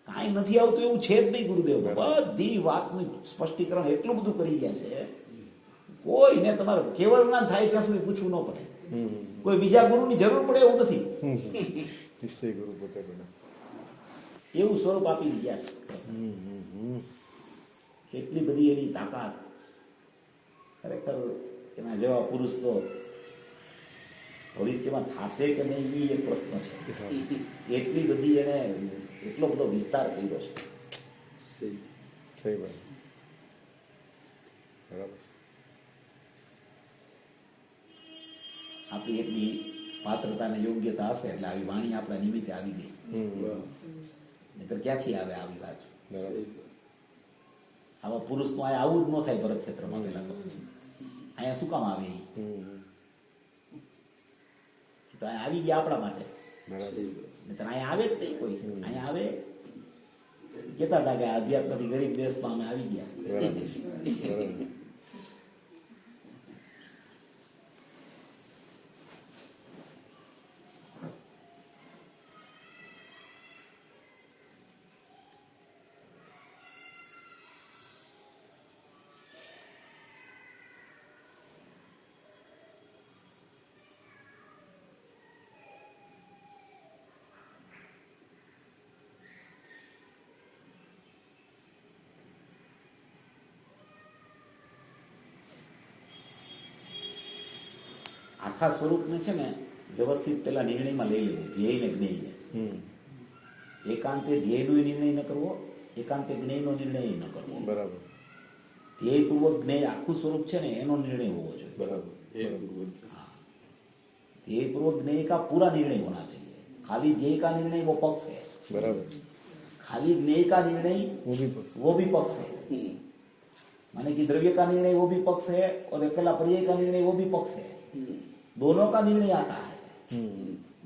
કાંઈ નથી આવતું એવું છે જ નહીં. ગુરુદેવ બધી વાતનું સ્પષ્ટીકરણ એટલું બધું કરી ગયા છે. કોઈને તમારે કેવળ જ્ઞાન થાય ત્યાં સુધી પૂછવું ન પડે. કોઈ બીજા ગુરુની જરૂર પડે એવું નથી. નિશ્ચય ગુરુ પોતે બને એવું સ્વરૂપ આપી ગયા છે. એટલી બધી એની તાકાત. ખરેખર એના જેવા પુરુષ તો ભવિષ્યમાં થશે કે નહીં એ એક પ્રશ્ન છે. એટલી બધી એને એટલો બધો વિસ્તાર કર્યો છે. સહી વાત. બરાબર. આપણી એટલી પાત્રતા ને યોગ્યતા હશે એટલે આવી વાણી આપણા નિમિત્તે આવી ગઈ. નહીતર ક્યાંથી આવે આવી વાત? આવા પુરુષનું અહીંયા આવું જ ન થાય. ભરત ક્ષેત્રમાં પેલા તો અહીંયા શું કામ આવે? તો અહીંયા આવી ગયા આપણા માટે. નહીતર અહીંયા આવે જ નહીં કોઈ. અહીંયા આવે કહેતા હતા કે અધ્યાત્મથી ગરીબ દેશમાં અમે આવી ગયા. આખા સ્વરૂપને છે ને વ્યવસ્થિત પેલા નિર્ણયમાં લઈ લેવું. ધ્યેય ને જ્ઞેયને એકાંતે ધ્યેયનો નિર્ણય ન કરવો, એકાંતે જ્ઞેયનો નિર્ણય ન કરવો. બરાબર. ધ્યેયપૂર્વક જ્ઞેય આખું સ્વરૂપ છે ને એનો નિર્ણय હોવો જોઈએ. बराबर. ध्येयपूर्वक ज्ञेय का पूरा निर्णय होना चाहिए. खाली ध्येय का निर्णय वो पक्ष है. बराबर. खाली ज्ञेय का निर्णय वो भी पक्ष है. माने कि द्रव्य का निर्णय वो भी पक्ष है और अकेला पर्याय का निर्णय वो भी पक्ष है. दोनों का निर्णय आता है.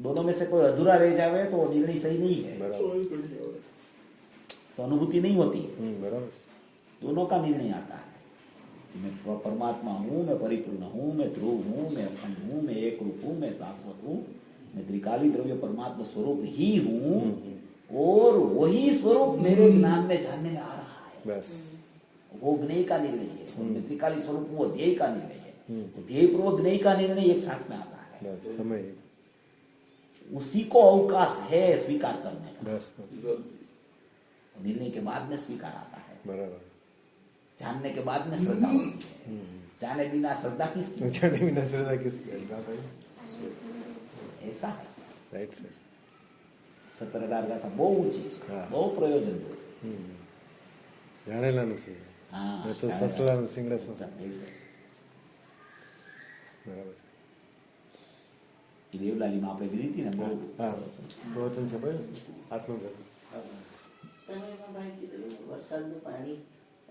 दोनों में से कोई अधूरा रह जावे तो निर्णय सही नहीं है. तो अनुभूति नहीं होती. बराबर. दोनों का निर्णय आता है. मैं परमात्मा हूँ, मैं परिपूर्ण हूँ, मैं ध्रुव हूँ, मैं अखंड हूँ, मैं एक रूप हूँ, मैं शाश्वत हूँ, मैं त्रिकाली द्रव्य परमात्मा स्वरूप ही हूँ और वही स्वरूप मेरे ज्ञान में जानने में आ रहा है. बस वो ज्ञेय का निर्णय है. मैं त्रिकाली स्वरूप वो ध्येय का निर्णय है. तो ध्येय पूर्वक ज्ञेय का निर्णय एक साथ में आता है. बस समय उसी को अवकाश है स्वीकार करने का. बस बस निर्णय के बाद में स्वीकार आता है. बराबर. जानने के बाद में श्रद्धा होती है. जाने बिना श्रद्धा किसकी? जाने बिना श्रद्धा किसकी? बात है. ऐसा है. Right sir. 17 गाथा बहुत ऊंची છે. હા. બહુ પ્રયોજન છે. જાણેલા નથી. હા મેં તો સસલા સિંગડા બરાબર. એ દેવલાલીમાં આપણે લીધી હતી ને બહુ. હા પ્રવચન છે ભાઈ આત્મગત. તમે એમાં ભાઈ કીધું વરસાદનું પાણી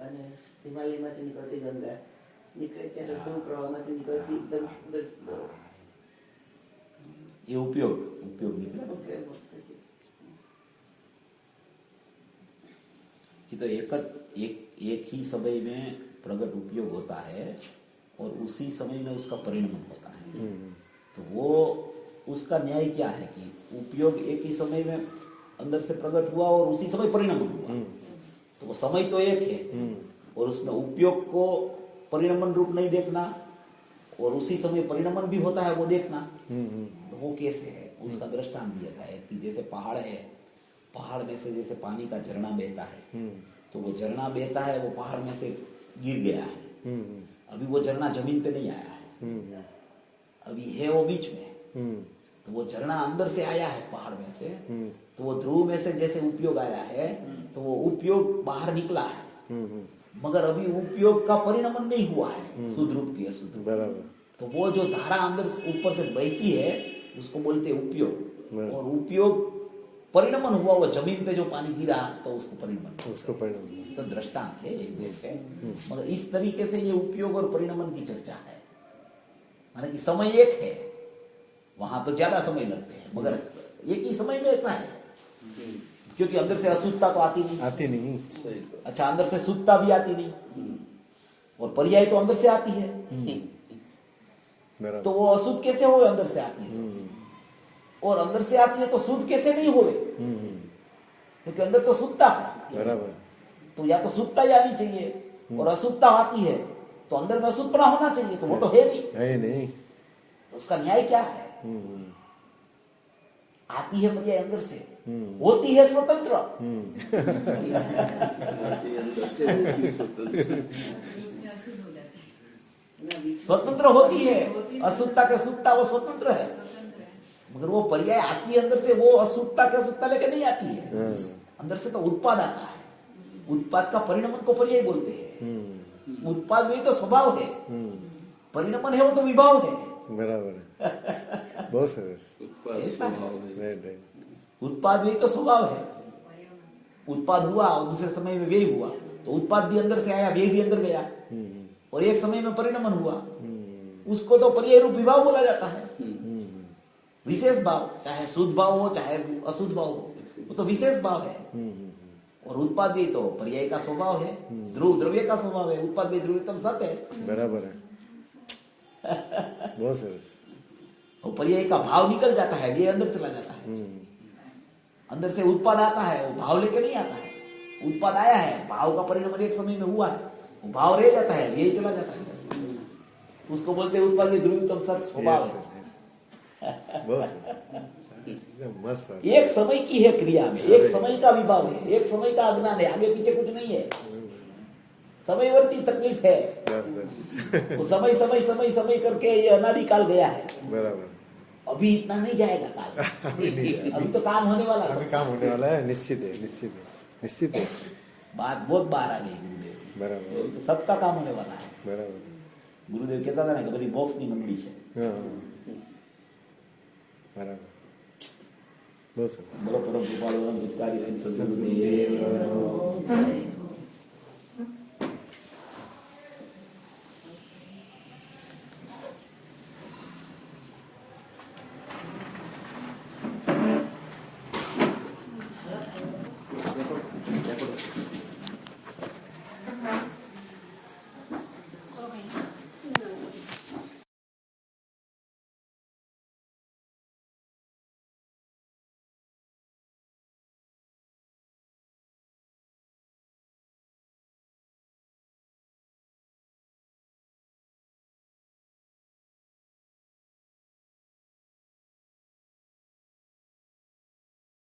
અને હિમાલયમાંથી નીકળતી ગંગા નીકળે ત્યારે ધ્રુવ પ્રવાહમાંથી નીકળતી એકદમ શુદ્ધ એ ઉપયોગ નીકળે. ઉપયોગ વસ્તુ છે. ये तो एक ही समय में प्रकट उपयोग होता है और उसी समय में उसका परिणमन होता है। तो वो उसका न्याय क्या है कि उपयोग एक ही समय में अंदर से प्रकट हुआ और उसी समय परिणमन हुआ, तो वो समय तो एक है और उसमें उपयोग को परिणमन रूप नहीं देखना और उसी समय परिणमन भी होता है वो देखना। तो वो कैसे है, उसका दृष्टांत दिया था कि जैसे पहाड़ है, पहाड़ में से जैसे पानी का झरना बहता है, तो वो झरना बहता है, वो पहाड़ में से गिर गया है, अभी वो झरना जमीन पे नहीं आया है, अभी है वो बीच में, तो वो झरना अंदर से आया है पहाड़ में से, तो वो ध्रुव में से जैसे उपयोग आया है, तो वो उपयोग बाहर निकला है, मगर अभी उपयोग का परिणमन नहीं हुआ है, शुद्ध रूप की अशुद्ध रूप। बराबर। तो वो जो धारा अंदर ऊपर से बहती है उसको बोलते हैं उपयोग, और उपयोग परिणमन हुआ, वो जमीन पे जो पानी गिरा तो उसको परिणमन, उसको परिणाम। तो दृष्टांत है एक देश है। मगर इस तरीके से ये उपयोग और परिणमन की चर्चा है, माने कि समय एक है, वहां तो ज्यादा समय लगते हैं मगर एक ही समय में ऐसा है, क्योंकि अंदर से अशुद्धता तो आती नहीं। सही। अच्छा, अंदर से शुद्धता भी आती नहीं, और पर्याय तो अंदर से आती है, बराबर। तो वो अशुद्ध कैसे होवे, अंदर से आती है, और अंदर से आती है तो शुद्ध कैसे नहीं होवे, क्योंकि अंदर तो शुद्धता है। बराबर। तो या तो शुद्धता ही आनी चाहिए, और अशुद्धता आती है तो अंदर में अशुद्धपना होना चाहिए, तो वो तो है नहीं। है नहीं। तो उसका न्याय क्या है? आती है पर्याय अंदर से, होती है स्वतंत्र। आती अंदर से होती स्वतंत्र। स्वतंत्र होती है, अशुद्धता के शुद्धता वो स्वतंत्र है, मगर वो पर्याय आती है अंदर से, वो अशुद्धता के अशुद्धता लेके नहीं आती है, अंदर से तो उत्पाद आता है, उत्पाद का परिणमन को पर्याय बोलते हैं। उत्पाद भी तो स्वभाव है, परिणमन है वो तो विभाव है। बराबर। बहुत सरस। उत्पाद ऐसा है। स्वभाव है। Right right. उत्पाद भी तो स्वभाव है, उत्पाद हुआ और दूसरे समय में व्यय हुआ, तो उत्पाद भी अंदर से आया, व्यय भी अंदर गया, और एक समय में परिणमन हुआ, उसको तो पर्याय रूप विभाव बोला जाता है। विशेष भाव, चाहे शुद्ध भाव हो चाहे अशुद्ध भाव हो, वो तो विशेष भाव है। और उत्पाद भी तो पर्याय का स्वभाव है, ध्रुव द्रव्य का स्वभाव है, उत्पाद भी ध्रुवीतम सत्य है। बराबर है। बहुत सरस। और पर्याय का भाव निकल जाता है, ये अंदर चला जाता है, अंदर से उत्पाद आता है, वो भाव लेके नहीं आता है। उत्पाद आया है, भाव का परिणमन एक समय में हुआ है, वो भाव रह जाता है, ये चला जाता है, उसको बोलते हैं उत्पाद में ध्रुवीतम सत्य स्वभाव है। बहुत सरस। एकदम मस्त बात। एक समय की है क्रिया में, एक समय का विभाव है, एक समय का अज्ञान है, आगे पीछे कुछ नहीं है, समयवर्ती तकलीफ है। बस बस। वो समय समय समय समय करके ये अनादिकाल गया है, बराबर। अभी इतना नहीं जाएगा काल, अभी तो काम होने वाला अभी है। काम होने वाला है। निश्चित है, निश्चित है, निश्चित है। बात बहुत बाहर आ गई गुरुदेव, बराबर। अभी तो सबका काम होने वाला है। बराबर। गुरुदेव कहता था ना कि बड़ी बॉक्स ની મંડળી છે। બરાબર। બહુ સરસ। બોલો પરમ કૃપાળુ પરમ હિતકારી સંત ગુરુદેવ